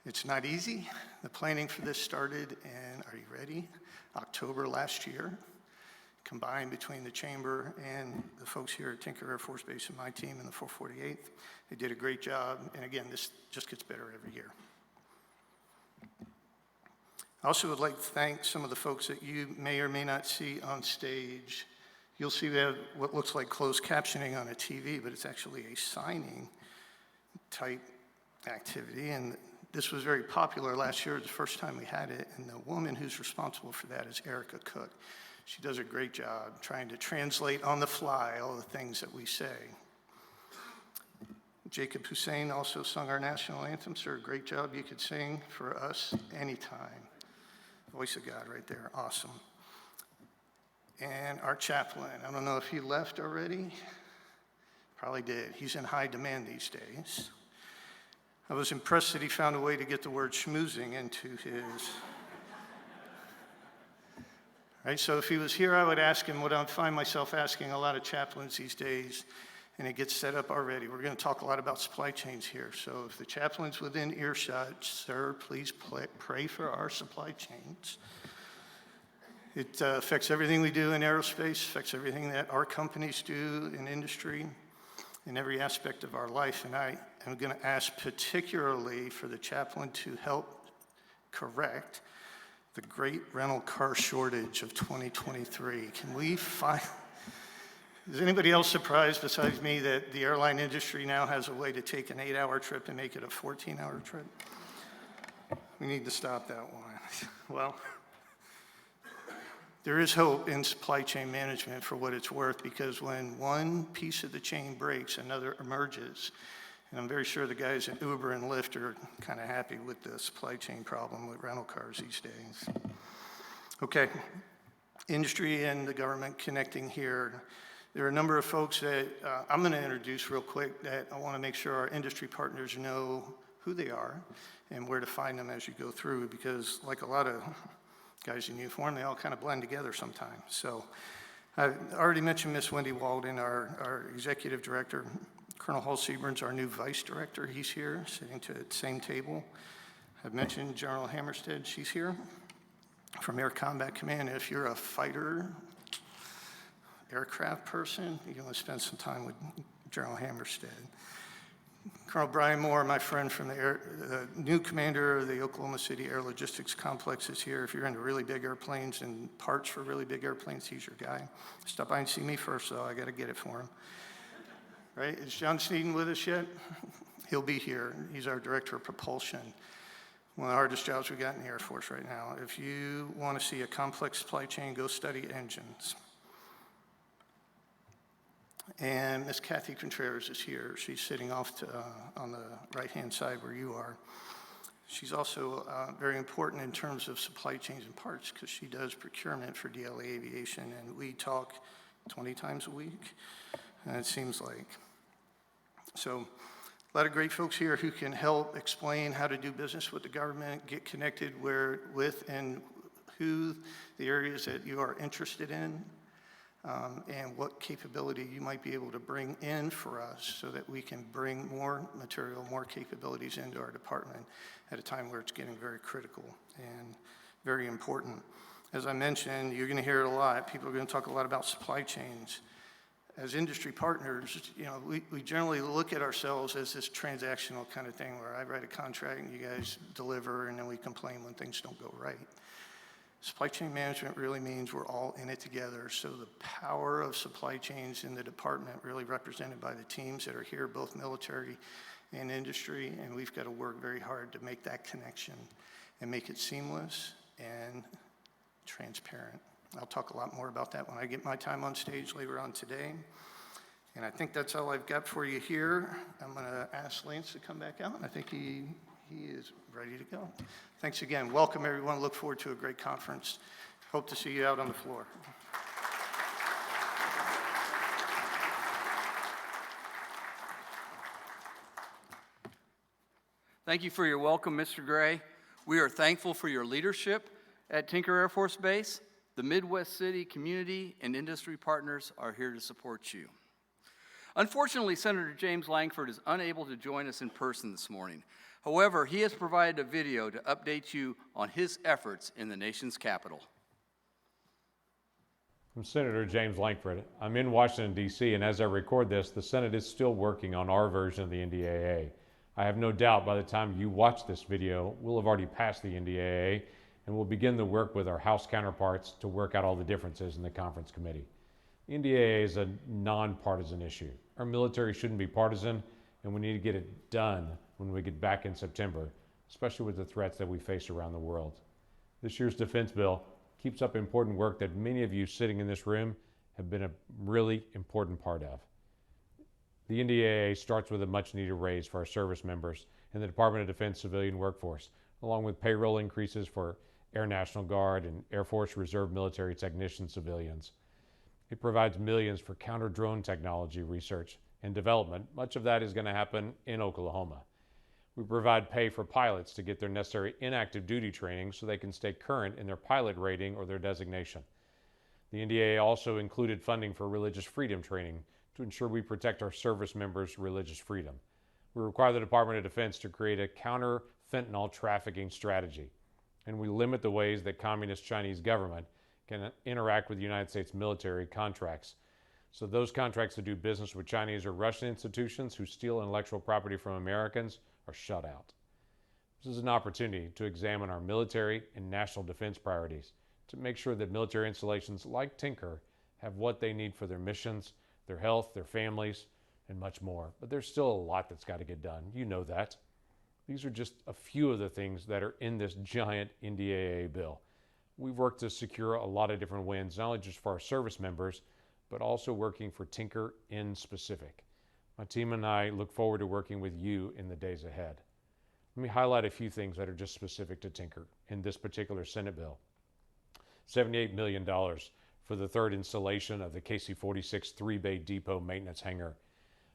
It's not easy. The planning for this started in, are you ready? October last year, combined between the chamber and the folks here at Tinker Air Force Base and my team in the 448th. They did a great job, and again, this just gets better every year. I also would like to thank some of the folks that you may or may not see on stage. You'll see we have what looks like closed captioning on a TV, but it's actually a signing type activity. And this was very popular last year, the first time we had it. And the woman who's responsible for that is Erica Cook. She does a great job trying to translate on the fly all the things that we say. Jacob Hussain also sung our national anthem, sir. A great job. You could sing for us anytime. Voice of God right there. Awesome. And our chaplain. I don't know if he left already. Probably did. He's in high demand these days. I was impressed that he found a way to get the word schmoozing into his. Right, so if he was here, I would ask him what I find myself asking a lot of chaplains these days, and it gets set up already. We're going to talk a lot about supply chains here. So if the chaplain's within earshot, sir, please pray for our supply chains. It affects everything we do in aerospace, affects everything that our companies do in industry, in every aspect of our life. And I am going to ask particularly for the chaplain to help correct the great rental car shortage of 2023. Can we find... Is anybody else surprised besides me that the airline industry now has a way to take an 8-hour trip and make it a 14-hour trip? We need to stop that one. Well, there is hope in supply chain management for what it's worth, because when one piece of the chain breaks, another emerges. And I'm very sure the guys at Uber and Lyft are kind of happy with the supply chain problem with rental cars these days. Okay, industry and the government connecting here. There are a number of folks that I'm going to introduce real quick that I want to make sure our industry partners know who they are and where to find them as you go through, because like a lot of guys in uniform, they all kind of blend together sometimes. So I already mentioned Miss Wendy Walden, our executive director. Colonel Hussain's our new vice director. He's here, sitting to the same table. I've mentioned General Hammerstead. She's here from Air Combat Command. If you're a fighter, aircraft person, you're going to spend some time with General Hammerstead. Colonel Brian Moore, my friend from the new commander of the Oklahoma City Air Logistics Complex, is here. If you're into really big airplanes and parts for really big airplanes, he's your guy. Stop by and see me first, though. I got to get it for him. Right? Is John Sneeden with us yet? He'll be here. He's our director of propulsion. One of the hardest jobs we got in the Air Force right now. If you want to see a complex supply chain, go study engines. And Miss Kathy Contreras is here. She's sitting off to, on the right-hand side where you are. She's also very important in terms of supply chains and parts, because she does procurement for DLA Aviation, and we talk 20 times a week, and it seems like. So a lot of great folks here who can help explain how to do business with the government, get connected with and who the areas that you are interested in, and what capability you might be able to bring in for us so that we can bring more material, more capabilities into our department at a time where it's getting very critical and very important. As I mentioned, you're going to hear it a lot. People are going to talk a lot about supply chains. As industry partners, you know, we generally look at ourselves as this transactional kind of thing where I write a contract and you guys deliver, and then we complain when things don't go right. Supply chain management really means we're all in it together. So the power of supply chains in the department really represented by the teams that are here, both military and industry, and we've got to work very hard to make that connection and make it seamless and transparent. I'll talk a lot more about that when I get my time on stage later on today. And I think that's all I've got for you here. I'm going to ask Lance to come back out, and I think he is ready to go. Thanks again. Welcome, everyone. Look forward to a great conference. Hope to see you out on the floor. Thank you for your welcome, Mr. Gray. We are thankful for your leadership at Tinker Air Force Base. The Midwest City community and industry partners are here to support you. Unfortunately, Senator James Lankford is unable to join us in person this morning. However, he has provided a video to update you on his efforts in the nation's capital. I'm Senator James Lankford. I'm in Washington, D.C., and as I record this, the Senate is still working on our version of the NDAA. I have no doubt by the time you watch this video, we'll have already passed the NDAA, and we'll begin the work with our House counterparts to work out all the differences in the conference committee. The NDAA is a nonpartisan issue. Our military shouldn't be partisan, and we need to get it done when we get back in September, especially with the threats that we face around the world. This year's defense bill keeps up important work that many of you sitting in this room have been a really important part of. The NDAA starts with a much-needed raise for our service members in the Department of Defense civilian workforce, along with payroll increases for Air National Guard and Air Force Reserve military technician civilians. It provides millions for counter-drone technology research and development. Much of that is going to happen in Oklahoma. We provide pay for pilots to get their necessary inactive duty training so they can stay current in their pilot rating or their designation. The NDAA also included funding for religious freedom training to ensure we protect our service members' religious freedom. We require the Department of Defense to create a counter-fentanyl trafficking strategy, and we limit the ways that Communist Chinese government can interact with the United States military contracts. So those contracts that do business with Chinese or Russian institutions who steal intellectual property from Americans are shut out. This is an opportunity to examine our military and national defense priorities to make sure that military installations like Tinker have what they need for their missions, their health, their families, and much more. But there's still a lot that's got to get done. You know that. These are just a few of the things that are in this giant NDAA bill. We've worked to secure a lot of different wins, not only just for our service members, but also working for Tinker in specific. My team and I look forward to working with you in the days ahead. Let me highlight a few things that are just specific to Tinker in this particular Senate bill. $78 million for the third installation of the KC-46 three-bay depot maintenance hangar.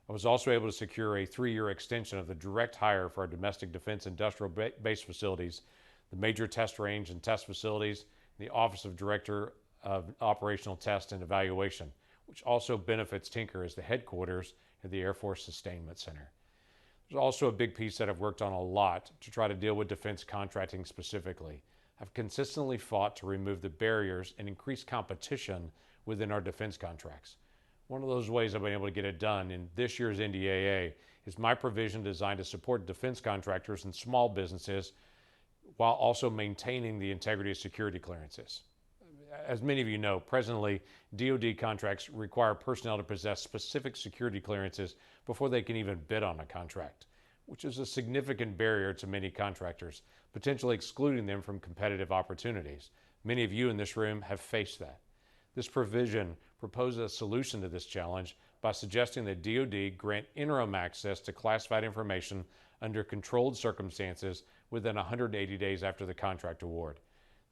I was also able to secure a 3-year extension of the direct hire for our domestic defense industrial base facilities, the major test range and test facilities, and the Office of Director of Operational Test and Evaluation, which also benefits Tinker as the headquarters of the Air Force Sustainment Center. There's also a big piece that I've worked on a lot to try to deal with defense contracting specifically. I've consistently fought to remove the barriers and increase competition within our defense contracts. One of those ways I've been able to get it done in this year's NDAA is my provision designed to support defense contractors and small businesses while also maintaining the integrity of security clearances. As many of you know, presently, DoD contracts require personnel to possess specific security clearances before they can even bid on a contract, which is a significant barrier to many contractors, potentially excluding them from competitive opportunities. Many of you in this room have faced that. This provision proposes a solution to this challenge by suggesting that DoD grant interim access to classified information under controlled circumstances within 180 days after the contract award.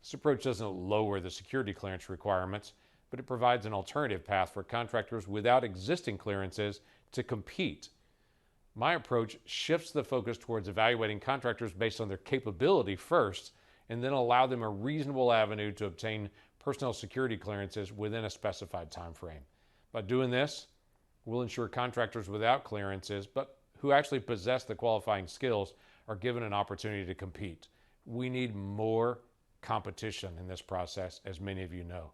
This approach doesn't lower the security clearance requirements, but it provides an alternative path for contractors without existing clearances to compete. My approach shifts the focus towards evaluating contractors based on their capability first, and then allow them a reasonable avenue to obtain personnel security clearances within a specified time frame. By doing this, we'll ensure contractors without clearances, but who actually possess the qualifying skills, are given an opportunity to compete. We need more competition in this process, as many of you know.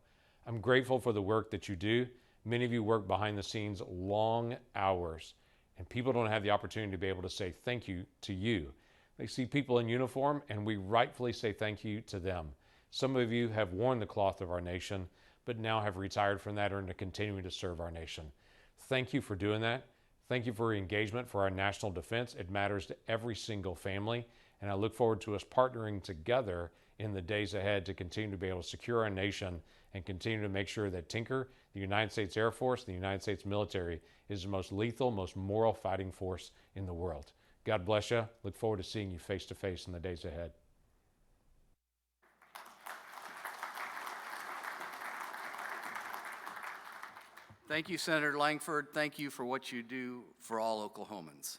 I'm grateful for the work that you do. Many of you work behind the scenes long hours, and people don't have the opportunity to be able to say thank you to you. They see people in uniform, and we rightfully say thank you to them. Some of you have worn the cloth of our nation, but now have retired from that and are continuing to serve our nation. Thank you for doing that. Thank you for your engagement for our national defense. It matters to every single family, and I look forward to us partnering together in the days ahead to continue to be able to secure our nation and continue to make sure that Tinker, the United States Air Force, the United States military is the most lethal, most moral fighting force in the world. God bless you. Look forward to seeing you face to face in the days ahead. Thank you, Senator Lankford. Thank you for what you do for all Oklahomans.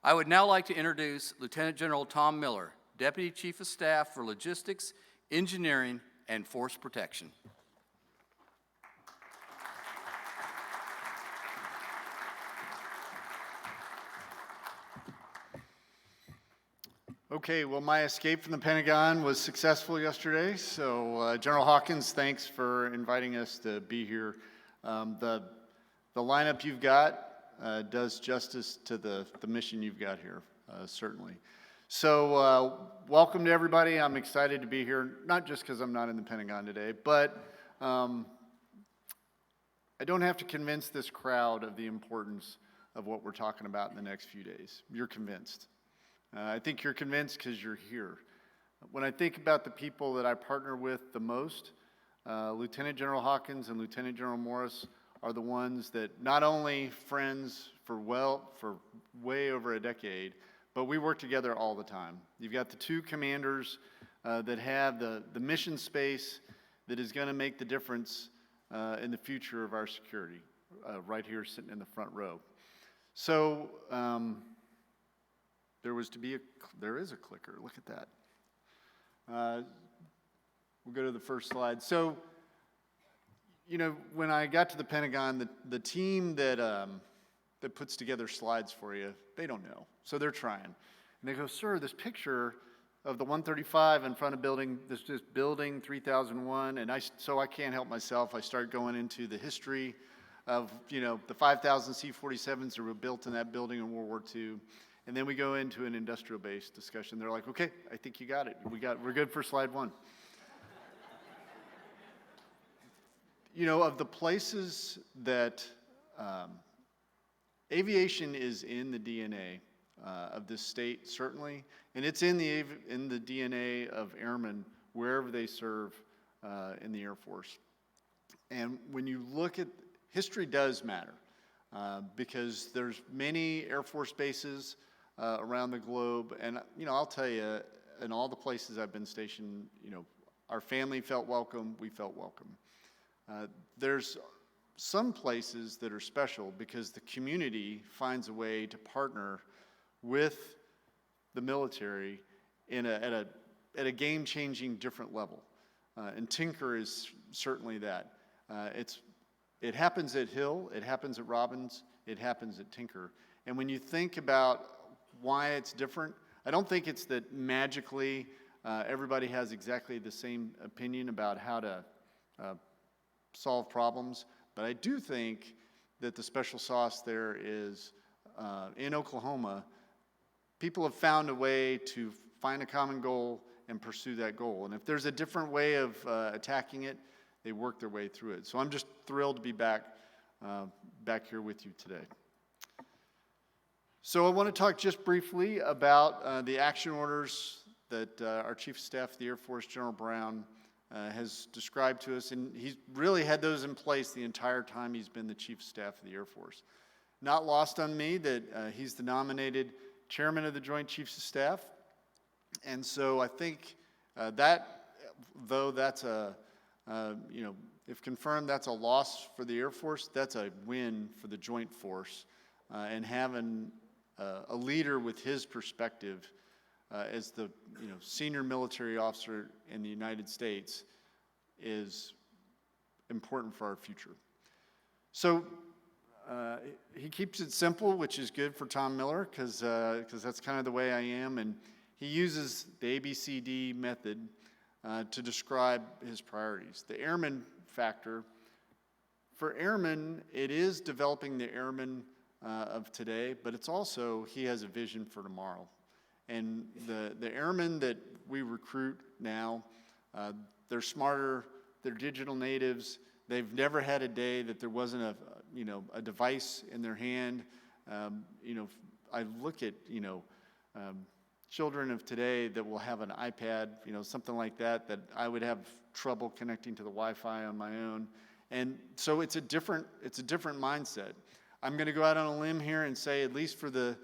I would now like to introduce Lieutenant General Tom Miller, Deputy Chief of Staff for Logistics, Engineering, and Force Protection. Okay, well, my escape from the Pentagon was successful yesterday, so General Hawkins, thanks for inviting us to be here. The lineup you've got does justice to the mission you've got here, certainly. So welcome to everybody. I'm excited to be here, not just because I'm not in the Pentagon today, but I don't have to convince this crowd of the importance of what we're talking about in the next few days. You're convinced. I think you're convinced because you're here. When I think about the people that I partner with the most, Lieutenant General Hawkins and Lieutenant General Morris are the ones that not only friends for way over a decade, but we work together all the time. You've got the two commanders that have the mission space that is going to make the difference in the future of our security, right here sitting in the front row. So there is a clicker. Look at that. We'll go to the first slide. So, you know, when I got to the Pentagon, the team that puts together slides for you, they don't know. So they're trying. And they go, sir, this picture of the 135 in front of this building 3001, and so I can't help myself. I start going into the history of, the 5,000 C-47s that were built in that building in World War II. And then we go into an industrial-based discussion. They're like, okay, I think you got it. We're good for slide one. Of the places that aviation is in the DNA of this state, certainly, and it's in the DNA of airmen wherever they serve in the Air Force. And when you look at, history does matter because there's many Air Force bases around the globe, and I'll tell you, in all the places I've been stationed, our family felt welcome, we felt welcome. There's some places that are special because the community finds a way to partner with the military at a game-changing different level. And Tinker is certainly that. It happens at Hill, it happens at Robbins, it happens at Tinker. And when you think about why it's different, I don't think it's that magically everybody has exactly the same opinion about how to solve problems, but I do think that the special sauce there is, in Oklahoma, people have found a way to find a common goal and pursue that goal. And if there's a different way of attacking it, they work their way through it. So I'm just thrilled to be back here with you today. So I want to talk just briefly about the action orders that our Chief of Staff of the Air Force, General Brown, has described to us, and he's really had those in place the entire time he's been the Chief of Staff of the Air Force. Not lost on me that he's the nominated Chairman of the Joint Chiefs of Staff, and so I think that, though that's if confirmed, that's a loss for the Air Force, that's a win for the Joint Force, and having a leader with his perspective as the senior military officer in the United States is important for our future. So he keeps it simple, which is good for Tom Miller because that's kind of the way I am, and he uses the ABCD method to describe his priorities. The airman factor, for airmen, it is developing the airmen of today, but it's also, he has a vision for tomorrow. And the airmen that we recruit now, they're smarter, they're digital natives, they've never had a day that there wasn't a device in their hand. I look at, children of today that will have an iPad, something like that I would have trouble connecting to the Wi-Fi on my own. And so it's a different mindset. I'm going to go out on a limb here and say, at least for the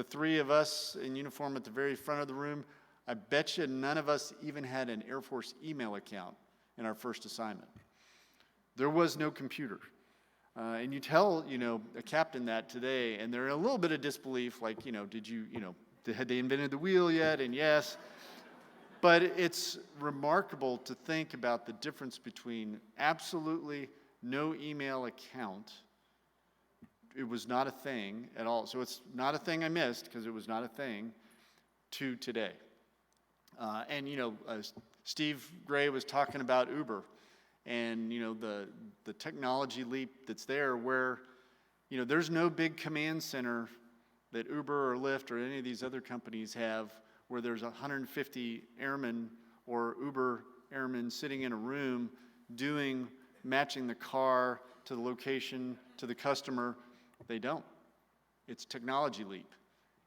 three of us in uniform at the very front of the room, I bet you none of us even had an Air Force email account in our first assignment. There was no computer. And you tell, a captain that today, and they're in a little bit of disbelief, like, had they invented the wheel yet? And yes. But it's remarkable to think about the difference between absolutely no email account. It was not a thing at all. So it's not a thing I missed because it was not a thing to today. Steve Gray was talking about Uber and, the technology leap that's there where, there's no big command center that Uber or Lyft or any of these other companies have where there's 150 airmen or Uber airmen sitting in a room matching the car to the location, to the customer. They don't. It's technology leap.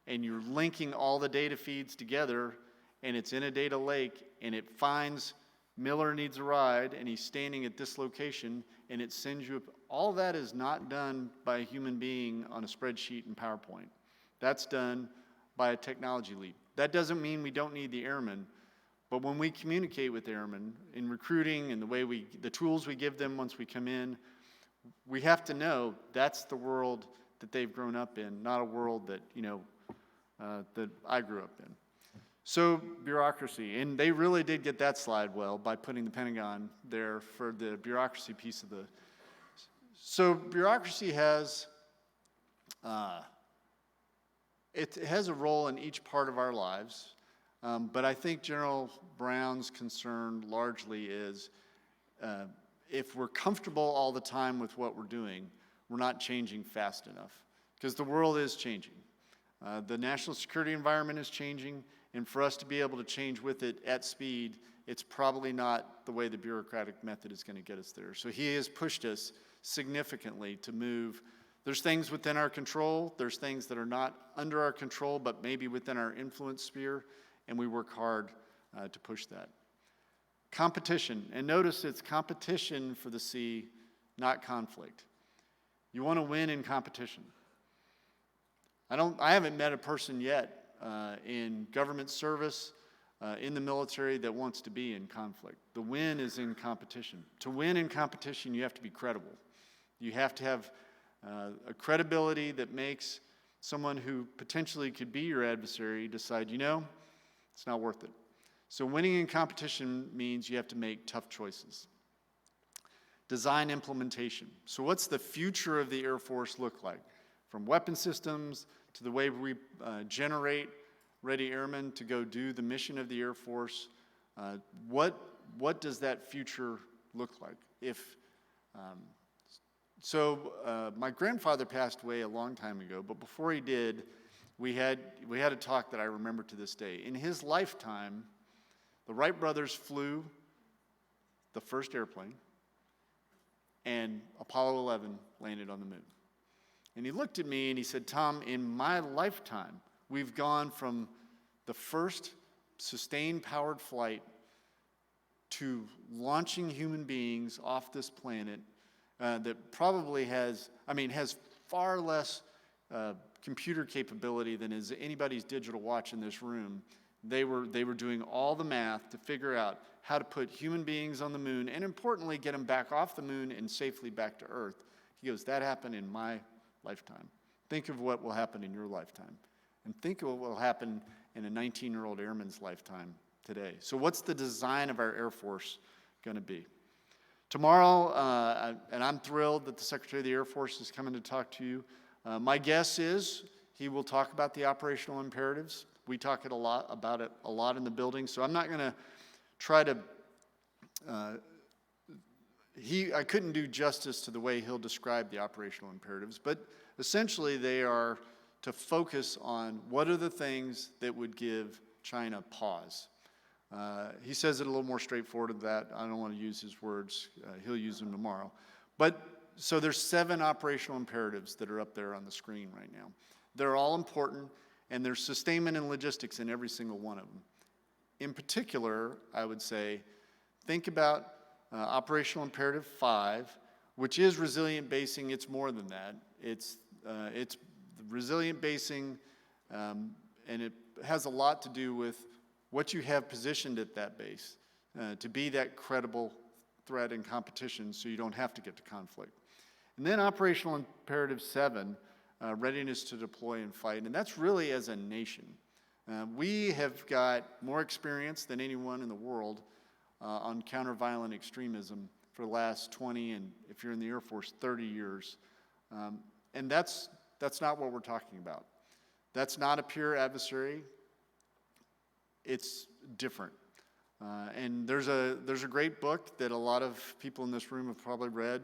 And you're linking all the data feeds together, and it's in a data lake, and it finds Miller needs a ride, and he's standing at this location, and it sends you, all that is not done by a human being on a spreadsheet in PowerPoint. That's done by a technology leap. That doesn't mean we don't need the airmen, but when we communicate with airmen in recruiting and the tools we give them once we come in, we have to know that's the world that they've grown up in, not a world that, that I grew up in. So bureaucracy, and they really did get that slide well by putting the Pentagon there for the bureaucracy piece of the. So bureaucracy has, it has a role in each part of our lives. But I think General Brown's concern largely is if we're comfortable all the time with what we're doing, we're not changing fast enough, because the world is changing. The national security environment is changing, and for us to be able to change with it at speed, it's probably not the way the bureaucratic method is going to get us there. So he has pushed us significantly to move. There's things within our control, there's things that are not under our control, but maybe within our influence sphere, and we work hard to push that. Competition, and notice it's competition for the sea, not conflict. You want to win in competition. I haven't met a person yet in government service, in the military, that wants to be in conflict. The win is in competition. To win in competition, you have to be credible. You have to have a credibility that makes someone who potentially could be your adversary decide, it's not worth it. So winning in competition means you have to make tough choices. Design implementation. So what's the future of the Air Force look like? From weapon systems to the way we generate ready airmen to go do the mission of the Air Force. What does that future look like? My grandfather passed away a long time ago, but before he did, we had a talk that I remember to this day. In his lifetime, the Wright brothers flew the first airplane, and Apollo 11 landed on the moon. And he looked at me and he said, Tom, in my lifetime, we've gone from the first sustained powered flight to launching human beings off this planet that probably has far less computer capability than is anybody's digital watch in this room. They were doing all the math to figure out how to put human beings on the moon, and importantly, get them back off the moon and safely back to Earth. He goes, that happened in my lifetime. Think of what will happen in your lifetime. And think of what will happen in a 19-year-old airman's lifetime today. So what's the design of our Air Force going to be? Tomorrow, and I'm thrilled that the Secretary of the Air Force is coming to talk to you. My guess is he will talk about the operational imperatives. We talk about it a lot in the building, so I'm not going to try to I couldn't do justice to the way he'll describe the operational imperatives, but essentially they are to focus on what are the things that would give China pause. He says it a little more straightforward than that. I don't want to use his words. He'll use them tomorrow. So there's 7 operational imperatives that are up there on the screen right now. They're all important, and there's sustainment and logistics in every single one of them. In particular, I would say, think about operational imperative 5, which is resilient basing. It's more than that. It's resilient basing, and it has a lot to do with what you have positioned at that base to be that credible threat and competition so you don't have to get to conflict. And then operational imperative 7, readiness to deploy and fight, and that's really as a nation. We have got more experience than anyone in the world on counter-violent extremism for the last 20, and if you're in the Air Force, 30 years. And that's not what we're talking about. That's not a pure adversary. It's different. And there's a great book that a lot of people in this room have probably read,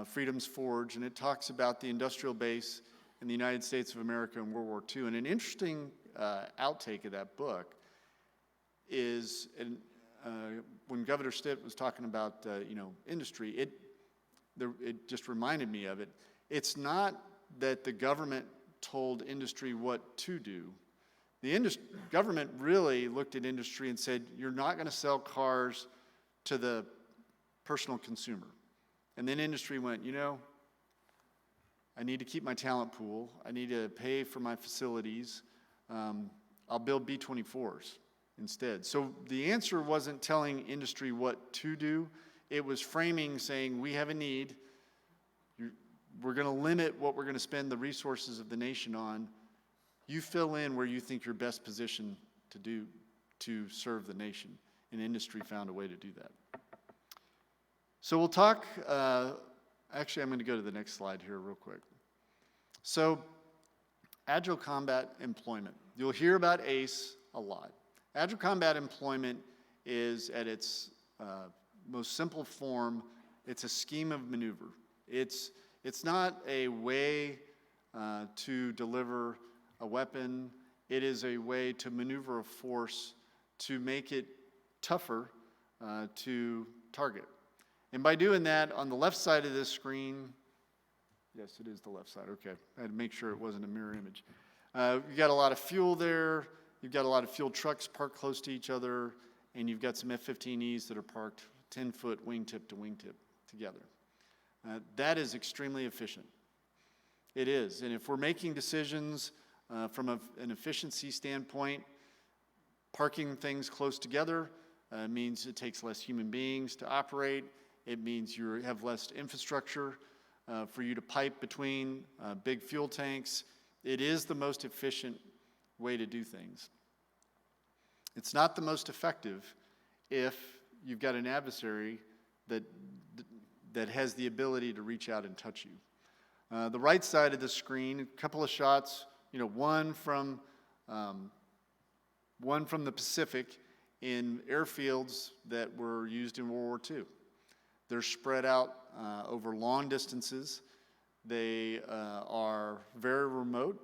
Freedom's Forge, and it talks about the industrial base in the United States of America in World War II. And an interesting outtake of that book is when Governor Stitt was talking about industry, it just reminded me of it. It's not that the government told industry what to do. The government really looked at industry and said, you're not going to sell cars to the personal consumer. And then industry went, I need to keep my talent pool. I need to pay for my facilities. I'll build B-24s instead. So the answer wasn't telling industry what to do. It was framing, saying, we have a need. We're going to limit what we're going to spend the resources of the nation on. You fill in where you think you're best positioned to serve the nation. And industry found a way to do that. So we'll talk, actually I'm going to go to the next slide here real quick. So agile combat employment. You'll hear about ACE a lot. Agile combat employment is, at its most simple form, it's a scheme of maneuver. It's not a way to deliver a weapon. It is a way to maneuver a force to make it tougher to target. And by doing that, on the left side of this screen, yes, it is the left side, okay. I had to make sure it wasn't a mirror image. You've got a lot of fuel there. You've got a lot of fuel trucks parked close to each other, and you've got some F-15Es that are parked 10-foot wingtip to wingtip together. That is extremely efficient. It is, and if we're making decisions from an efficiency standpoint, parking things close together means it takes less human beings to operate. It means you have less infrastructure for you to pipe between big fuel tanks. It is the most efficient way to do things. It's not the most effective if you've got an adversary that has the ability to reach out and touch you. The right side of the screen, a couple of shots, one from the Pacific in airfields that were used in World War II. They're spread out over long distances. They are very remote.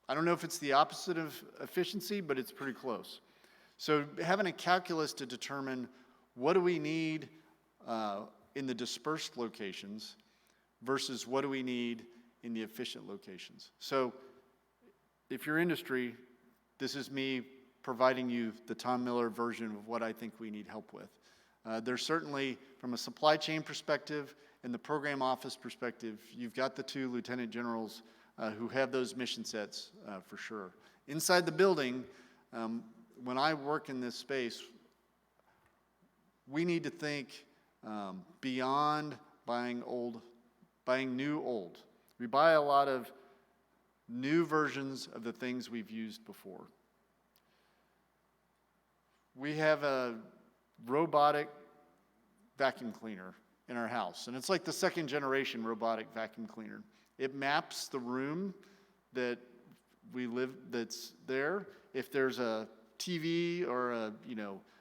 I don't know if it's the opposite of efficiency, but it's pretty close. So having a calculus to determine what do we need in the dispersed locations versus what do we need in the efficient locations. So if you're industry, this is me providing you the Tom Miller version of what I think we need help with. There's certainly, from a supply chain perspective and the program office perspective, you've got the two lieutenant generals who have those mission sets for sure. Inside the building, when I work in this space, we need to think beyond buying new old. We buy a lot of new versions of the things we've used before. We have a robotic vacuum cleaner in our house, and it's like the second generation robotic vacuum cleaner. It maps the room that we live that's there. If there's a TV or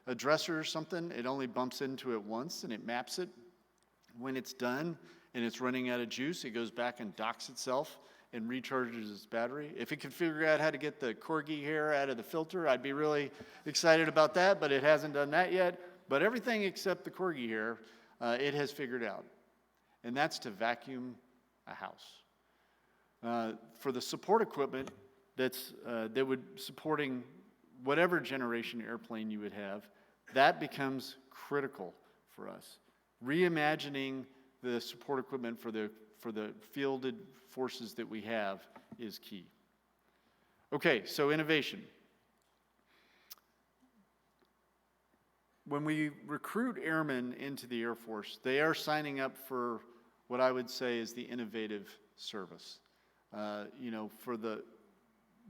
a dresser or something, it only bumps into it once and it maps it. When it's done and it's running out of juice, it goes back and docks itself and recharges its battery. If it could figure out how to get the corgi hair out of the filter, I'd be really excited about that, but it hasn't done that yet. But everything except the corgi hair, it has figured out. And that's to vacuum a house. For the support equipment that would supporting whatever generation airplane you would have, that becomes critical for us. Reimagining the support equipment for the fielded forces that we have is key. Okay, so innovation. When we recruit airmen into the Air Force, they are signing up for what I would say is the innovative service.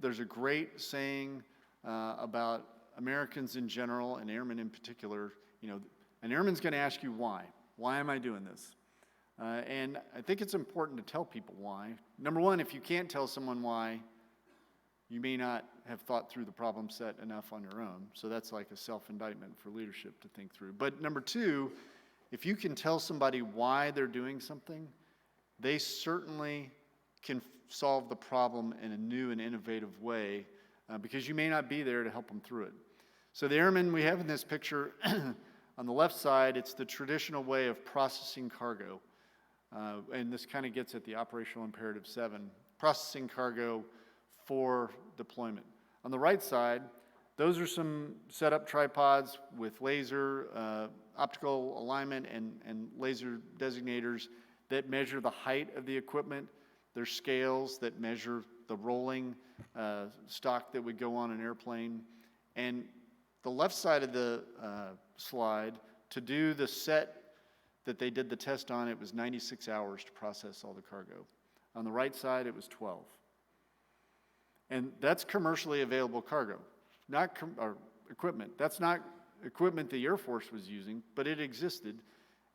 There's a great saying about Americans in general and airmen in particular. An airman's going to ask you why. Why am I doing this? And I think it's important to tell people why. Number one, if you can't tell someone why, you may not have thought through the problem set enough on your own. So that's like a self-indictment for leadership to think through. But number two, if you can tell somebody why they're doing something, they certainly can solve the problem in a new and innovative way because you may not be there to help them through it. So the airmen we have in this picture, on the left side, it's the traditional way of processing cargo. And this kind of gets at the Operational Imperative 7, processing cargo for deployment. On the right side, those are some setup tripods with laser, optical alignment, and laser designators that measure the height of the equipment. There's scales that measure the rolling stock that would go on an airplane. And the left side of the slide, to do the set that they did the test on, it was 96 hours to process all the cargo. On the right side, it was 12. And that's commercially available cargo, not equipment. That's not equipment the Air Force was using, but it existed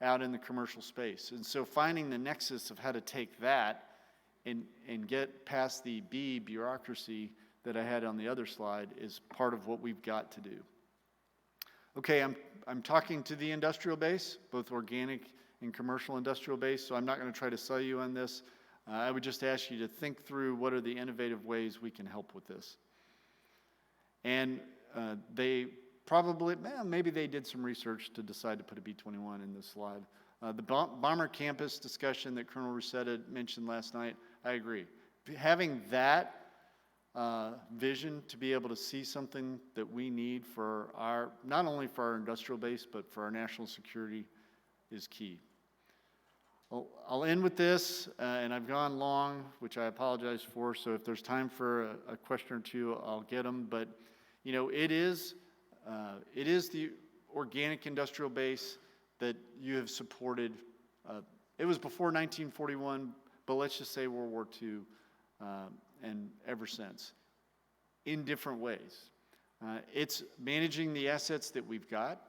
out in the commercial space. And so finding the nexus of how to take that and get past the bureaucracy that I had on the other slide is part of what we've got to do. Okay, I'm talking to the industrial base, both organic and commercial industrial base, so I'm not going to try to sell you on this. I would just ask you to think through what are the innovative ways we can help with this. And they probably, maybe they did some research to decide to put a B-21 in this slide. The bomber campus discussion that Colonel Rosetta mentioned last night, I agree. Having that vision to be able to see something that we need for our, not only for our industrial base, but for our national security is key. I'll end with this, and I've gone long, which I apologize for, so if there's time for a question or two, I'll get them. But, you know, it is the organic industrial base that you have supported. It was before 1941, but let's just say World War II, and ever since, in different ways. It's managing the assets that we've got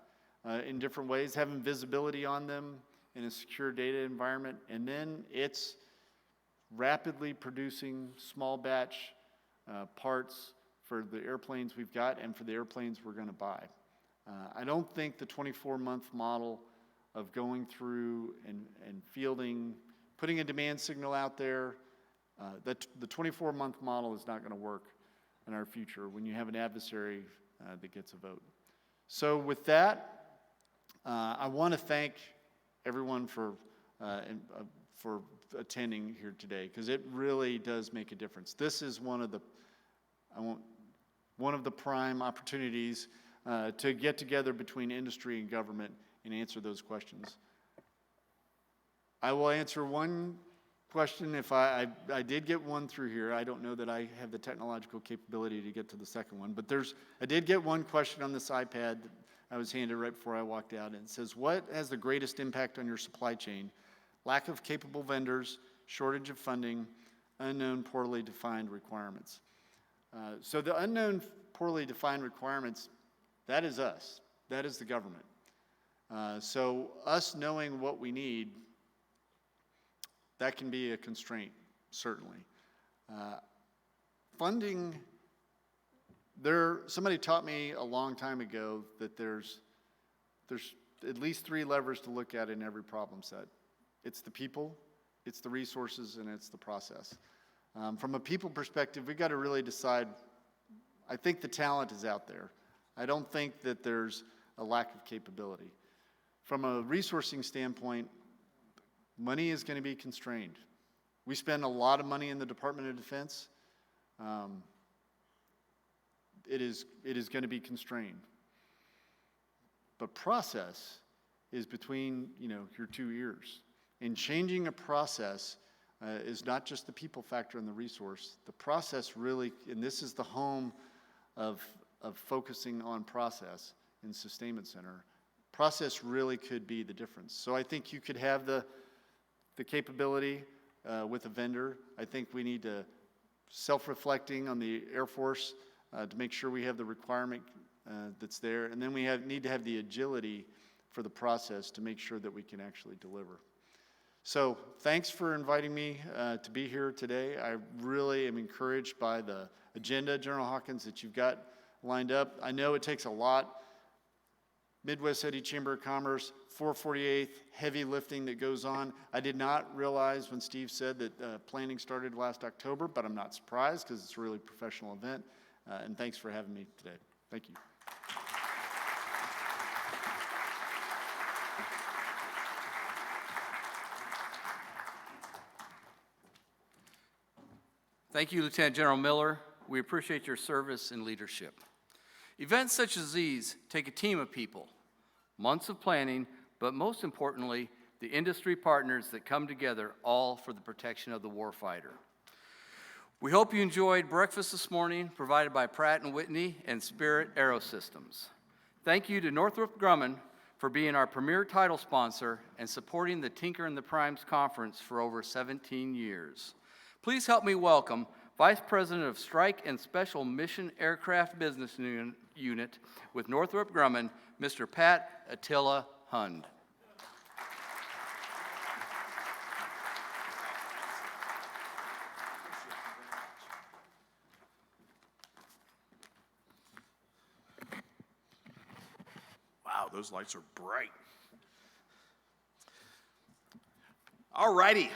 in different ways, having visibility on them in a secure data environment, and then it's rapidly producing small batch parts for the airplanes we've got and for the airplanes we're going to buy. I don't think the 24-month model of going through and fielding, putting a demand signal out there, the 24-month model is not going to work in our future when you have an adversary that gets a vote. So with that, I want to thank everyone for attending here today, because it really does make a difference. This is one of the prime opportunities to get together between industry and government and answer those questions. I will answer one question if I did get one through here. I don't know that I have the technological capability to get to the second one, but I did get one question on this iPad that I was handed right before I walked out, and it says, what has the greatest impact on your supply chain? Lack of capable vendors, shortage of funding, unknown poorly defined requirements. So the unknown poorly defined requirements, that is us. That is the government. So us knowing what we need, that can be a constraint, certainly. Funding, somebody taught me a long time ago that there's at least 3 levers to look at in every problem set. It's the people, it's the resources, and it's the process. From a people perspective, we've got to really decide. I think the talent is out there. I don't think that there's a lack of capability. From a resourcing standpoint, money is going to be constrained. We spend a lot of money in the Department of Defense. It is going to be constrained. But process is between your 2 ears. And changing a process is not just the people factor and the resource. The process really, and this is the home of focusing on process in Sustainment Center, process really could be the difference. So I think you could have the capability with a vendor. I think we need to self-reflecting on the Air Force to make sure we have the requirement that's there. And then we need to have the agility for the process to make sure that we can actually deliver. So thanks for inviting me to be here today. I really am encouraged by the agenda, General Hawkins, that you've got lined up. I know it takes a lot. Midwest City Chamber of Commerce, 448th, heavy lifting that goes on. I did not realize when Steve said that planning started last October, but I'm not surprised because it's a really professional event. And thanks for having me today. Thank you. Thank you, Lieutenant General Miller. We appreciate your service and leadership. Events such as these take a team of people, months of planning, but most importantly, the industry partners that come together all for the protection of the warfighter. We hope you enjoyed breakfast this morning provided by Pratt & Whitney and Spirit Aerosystems. Thank you to Northrop Grumman for being our premier title sponsor and supporting the Tinker and the Primes Conference for over 17 years. Please help me welcome Vice President of Strike and Special Mission Aircraft Business Unit with Northrop Grumman, Mr. Pat Attila Hund. those lights are bright. All righty.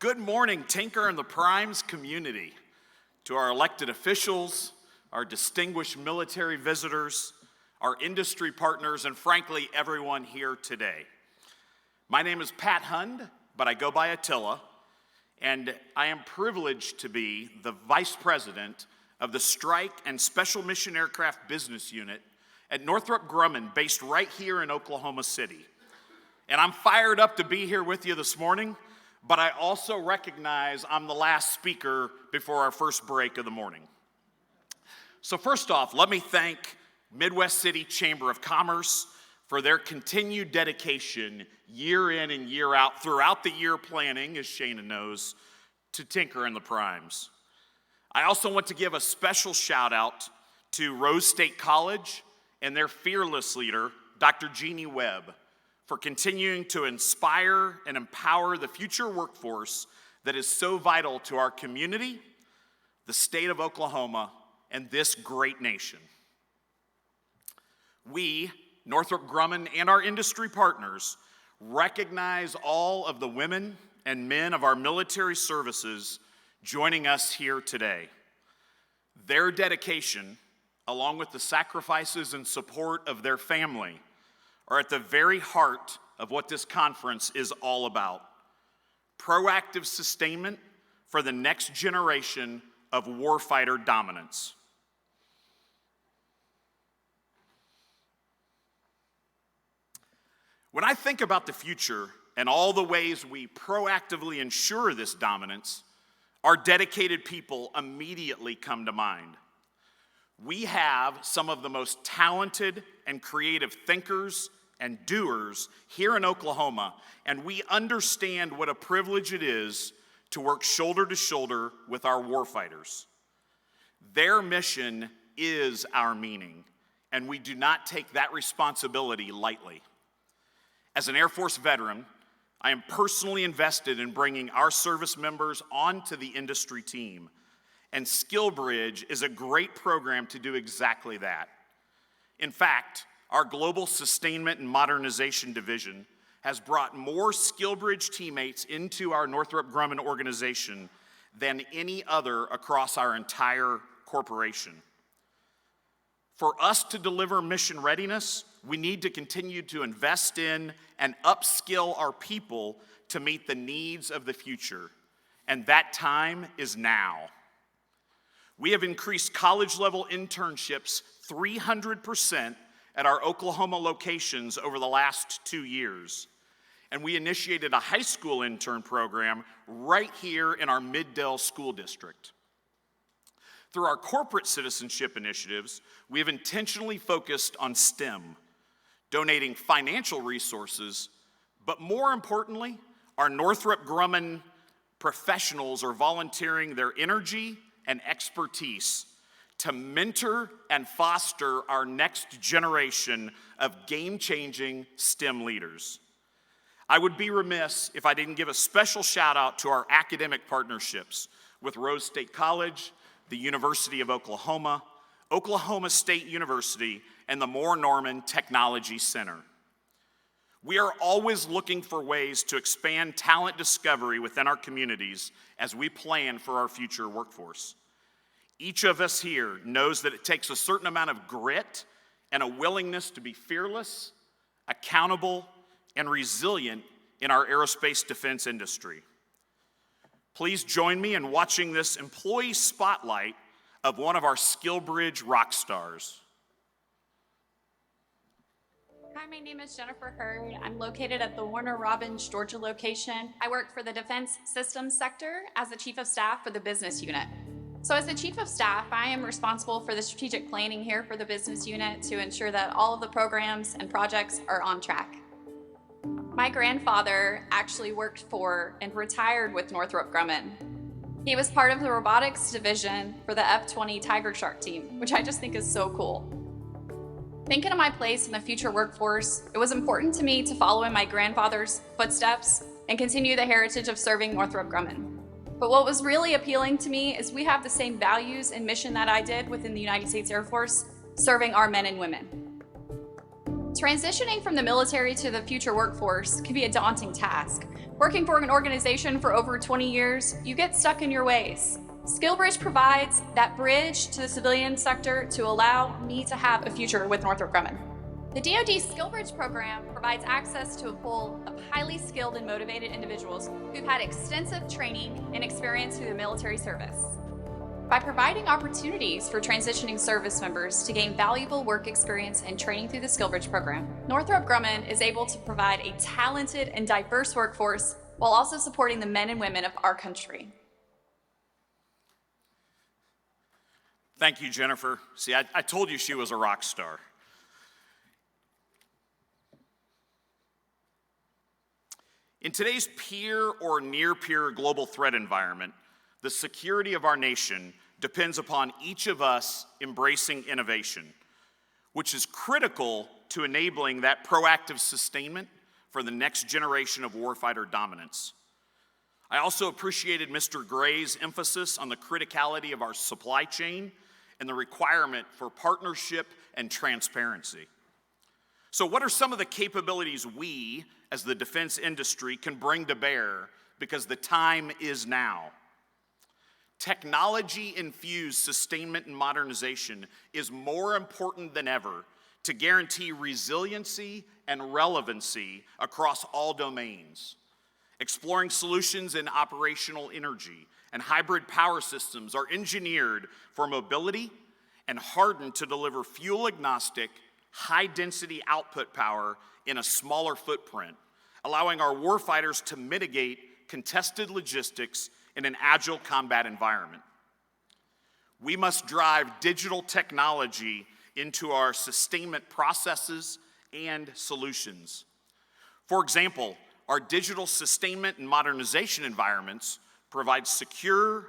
Good morning, Tinker and the Primes community. To our elected officials, our distinguished military visitors, our industry partners, and frankly, everyone here today. My name is Pat Hund, but I go by Attila, and I am privileged to be the Vice President of the Strike and Special Mission Aircraft Business Unit at Northrop Grumman, based right here in Oklahoma City. And I'm fired up to be here with you this morning, but I also recognize I'm the last speaker before our first break of the morning. So first off, let me thank Midwest City Chamber of Commerce for their continued dedication year in and year out throughout the year planning, as Shana knows, to Tinker and the Primes. I also want to give a special shout out to Rose State College and their fearless leader, Dr. Jeanie Webb, for continuing to inspire and empower the future workforce that is so vital to our community, the state of Oklahoma, and this great nation. We, Northrop Grumman, and our industry partners recognize all of the women and men of our military services joining us here today. Their dedication, along with the sacrifices and support of their family, are at the very heart of what this conference is all about. Proactive sustainment for the next generation of warfighter dominance. When I think about the future and all the ways we proactively ensure this dominance, our dedicated people immediately come to mind. We have some of the most talented and creative thinkers and doers here in Oklahoma, and we understand what a privilege it is to work shoulder to shoulder with our warfighters. Their mission is our meaning, and we do not take that responsibility lightly. As an Air Force veteran, I am personally invested in bringing our service members onto the industry team, and SkillBridge is a great program to do exactly that. In fact, our Global Sustainment and Modernization Division has brought more SkillBridge teammates into our Northrop Grumman organization than any other across our entire corporation. For us to deliver mission readiness, we need to continue to invest in and upskill our people to meet the needs of the future, and that time is now. We have increased college-level internships 300% at our Oklahoma locations over the last 2 years, and we initiated a high school intern program right here in our Middale School District. Through our corporate citizenship initiatives, we have intentionally focused on STEM, donating financial resources, but more importantly, our Northrop Grumman professionals are volunteering their energy and expertise to mentor and foster our next generation of game-changing STEM leaders. I would be remiss if I didn't give a special shout out to our academic partnerships with Rose State College, the University of Oklahoma, Oklahoma State University, and the Moore Norman Technology Center. We are always looking for ways to expand talent discovery within our communities as we plan for our future workforce. Each of us here knows that it takes a certain amount of grit and a willingness to be fearless, accountable, and resilient in our aerospace defense industry. Please join me in watching this employee spotlight of one of our SkillBridge rock stars. Hi, my name is Jennifer Hurd. I'm located at the Warner Robins, Georgia location. I work for the Defense Systems sector as the Chief of Staff for the business unit. So as the Chief of Staff, I am responsible for the strategic planning here for the business unit to ensure that all of the programs and projects are on track. My grandfather actually worked for and retired with Northrop Grumman. He was part of the robotics division for the F-20 Tiger Shark team, which I just think is so cool. Thinking of my place in the future workforce, it was important to me to follow in my grandfather's footsteps and continue the heritage of serving Northrop Grumman. But what was really appealing to me is we have the same values and mission that I did within the United States Air Force, serving our men and women. To Transitioning from the military to the future workforce can be a daunting task. Working for an organization for over 20 years, you get stuck in your ways. SkillBridge provides that bridge to the civilian sector to allow me to have a future with Northrop Grumman. The DoD SkillBridge program provides access to a pool of highly skilled and motivated individuals who've had extensive training and experience through the military service. By providing opportunities for transitioning service members to gain valuable work experience and training through the SkillBridge program, Northrop Grumman is able to provide a talented and diverse workforce while also supporting the men and women of our country. Thank you, Jennifer. See, I told you she was a rock star. In today's peer or near-peer global threat environment, the security of our nation depends upon each of us embracing innovation, which is critical to enabling that proactive sustainment for the next generation of warfighter dominance. I also appreciated Mr. Gray's emphasis on the criticality of our supply chain and the requirement for partnership and transparency. So what are some of the capabilities we, as the defense industry, can bring to bear because the time is now? Technology-infused sustainment and modernization is more important than ever to guarantee resiliency and relevancy across all domains. Exploring solutions in operational energy and hybrid power systems are engineered for mobility and hardened to deliver fuel-agnostic, high-density output power in a smaller footprint, allowing our warfighters to mitigate contested logistics in an agile combat environment. We must drive digital technology into our sustainment processes and solutions. For example, our digital sustainment and modernization environments provide secure,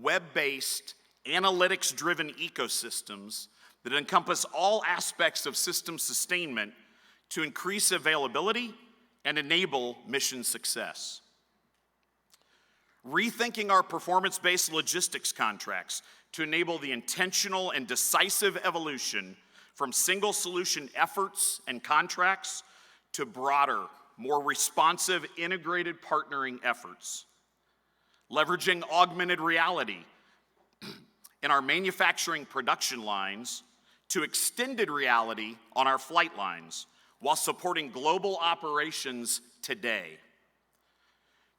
web-based, analytics-driven ecosystems that encompass all aspects of system sustainment to increase availability and enable mission success. Rethinking our performance-based logistics contracts to enable the intentional and decisive evolution from single solution efforts and contracts to broader, more responsive, integrated partnering efforts. Leveraging augmented reality in our manufacturing production lines to extended reality on our flight lines while supporting global operations today.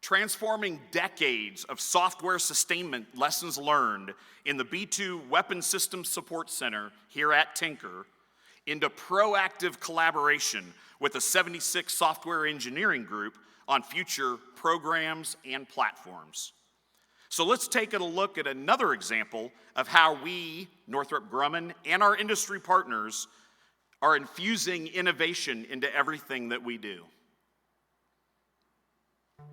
Transforming decades of software sustainment lessons learned in the B-2 Weapon Systems Support Center here at Tinker into proactive collaboration with the 76 Software Engineering Group on future programs and platforms. So let's take a look at another example of how we, Northrop Grumman, and our industry partners are infusing innovation into everything that we do.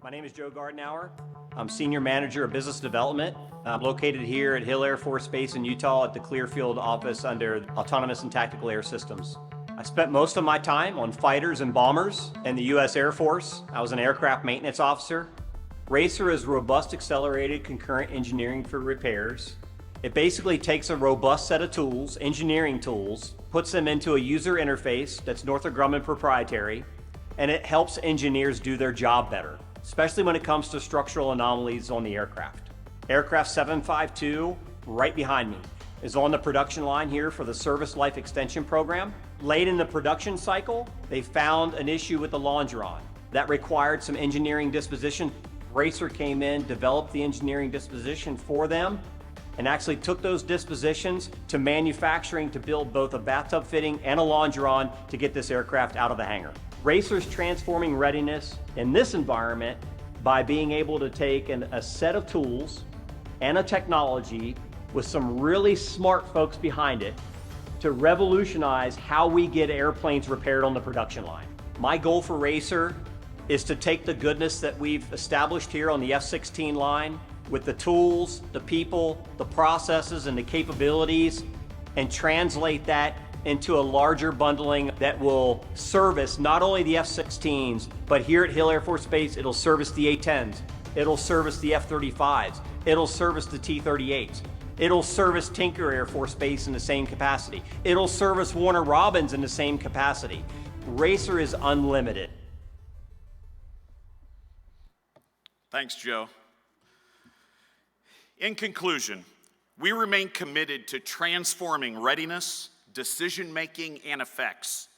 My name is Joe Gardenauer. I'm Senior Manager of Business Development. I'm located here at Hill Air Force Base in Utah at the Clearfield office under Autonomous and Tactical Air Systems. I spent most of my time on fighters and bombers in the U.S. Air Force. I was an aircraft maintenance officer. RACER is Robust Accelerated Concurrent Engineering for Repairs. It basically takes a robust set of tools, engineering tools, puts them into a user interface that's Northrop Grumman proprietary, and it helps engineers do their job better, especially when it comes to structural anomalies on the aircraft. Aircraft 752, right behind me, is on the production line here for the Service Life Extension Program. Late in the production cycle, they found an issue with the longeron. That required some engineering disposition. RACER came in, developed the engineering disposition for them, and actually took those dispositions to manufacturing to build both a bathtub fitting and a longeron to get this aircraft out of the hangar. RACER's transforming readiness in this environment by being able to take a set of tools and a technology with some really smart folks behind it to revolutionize how we get airplanes repaired on the production line. My goal for RACER is to take the goodness that we've established here on the F-16 line with the tools, the people, the processes, and the capabilities, and translate that into a larger bundling that will service not only the F-16s, but here at Hill Air Force Base, it'll service the A-10s, it'll service the F-35s, it'll service the T-38s, it'll service Tinker Air Force Base in the same capacity, it'll service Warner Robins in the same capacity. Racer is unlimited. Thanks, Joe. In conclusion, we remain committed to transforming readiness, decision-making, and effects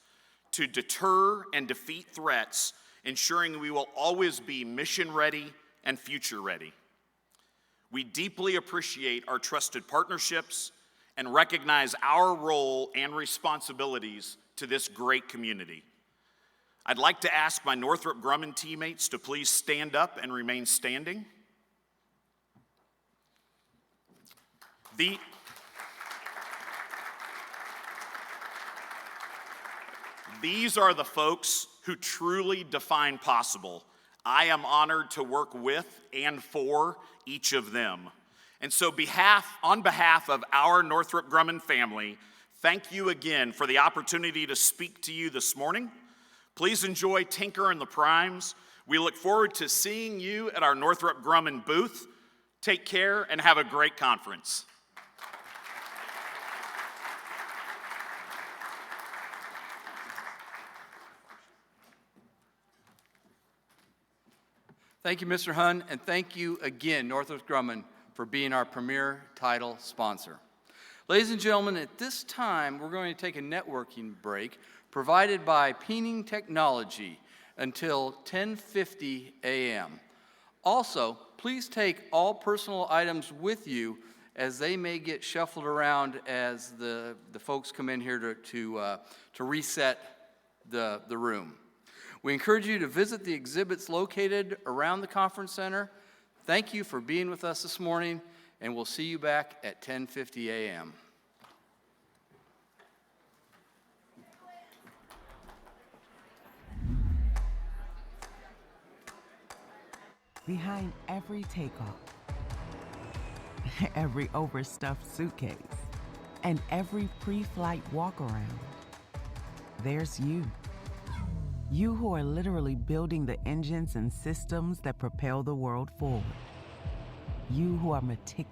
to deter and defeat threats, ensuring we will always be mission-ready and future-ready. We deeply appreciate our trusted partnerships and recognize our role and responsibilities to this great community. I'd like to ask my Northrop Grumman teammates to please stand up and remain standing. These are the folks who truly define possible. I am honored to work with and for each of them. And so on behalf of our Northrop Grumman family, thank you again for the opportunity to speak to you this morning. Please enjoy Tinker and the Primes. We look forward to seeing you at our Northrop Grumman booth. Take care and have a great conference. Thank you, Mr. Hunn, and thank you again, Northrop Grumman, for being our premier title sponsor. Ladies and gentlemen, at this time, we're going to take a networking break provided by Peening Technology until 10:50 a.m. Also, please take all personal items with you as they may get shuffled around as the folks come in here to reset the room. We encourage you to visit the exhibits located around the conference center. Thank you for being with us this morning, and we'll see you back at 10:50 a.m. Behind every takeoff, every overstuffed suitcase, and every pre-flight walk-around, there's you. You who are literally building the engines and systems that propel the world forward. You who are meticulous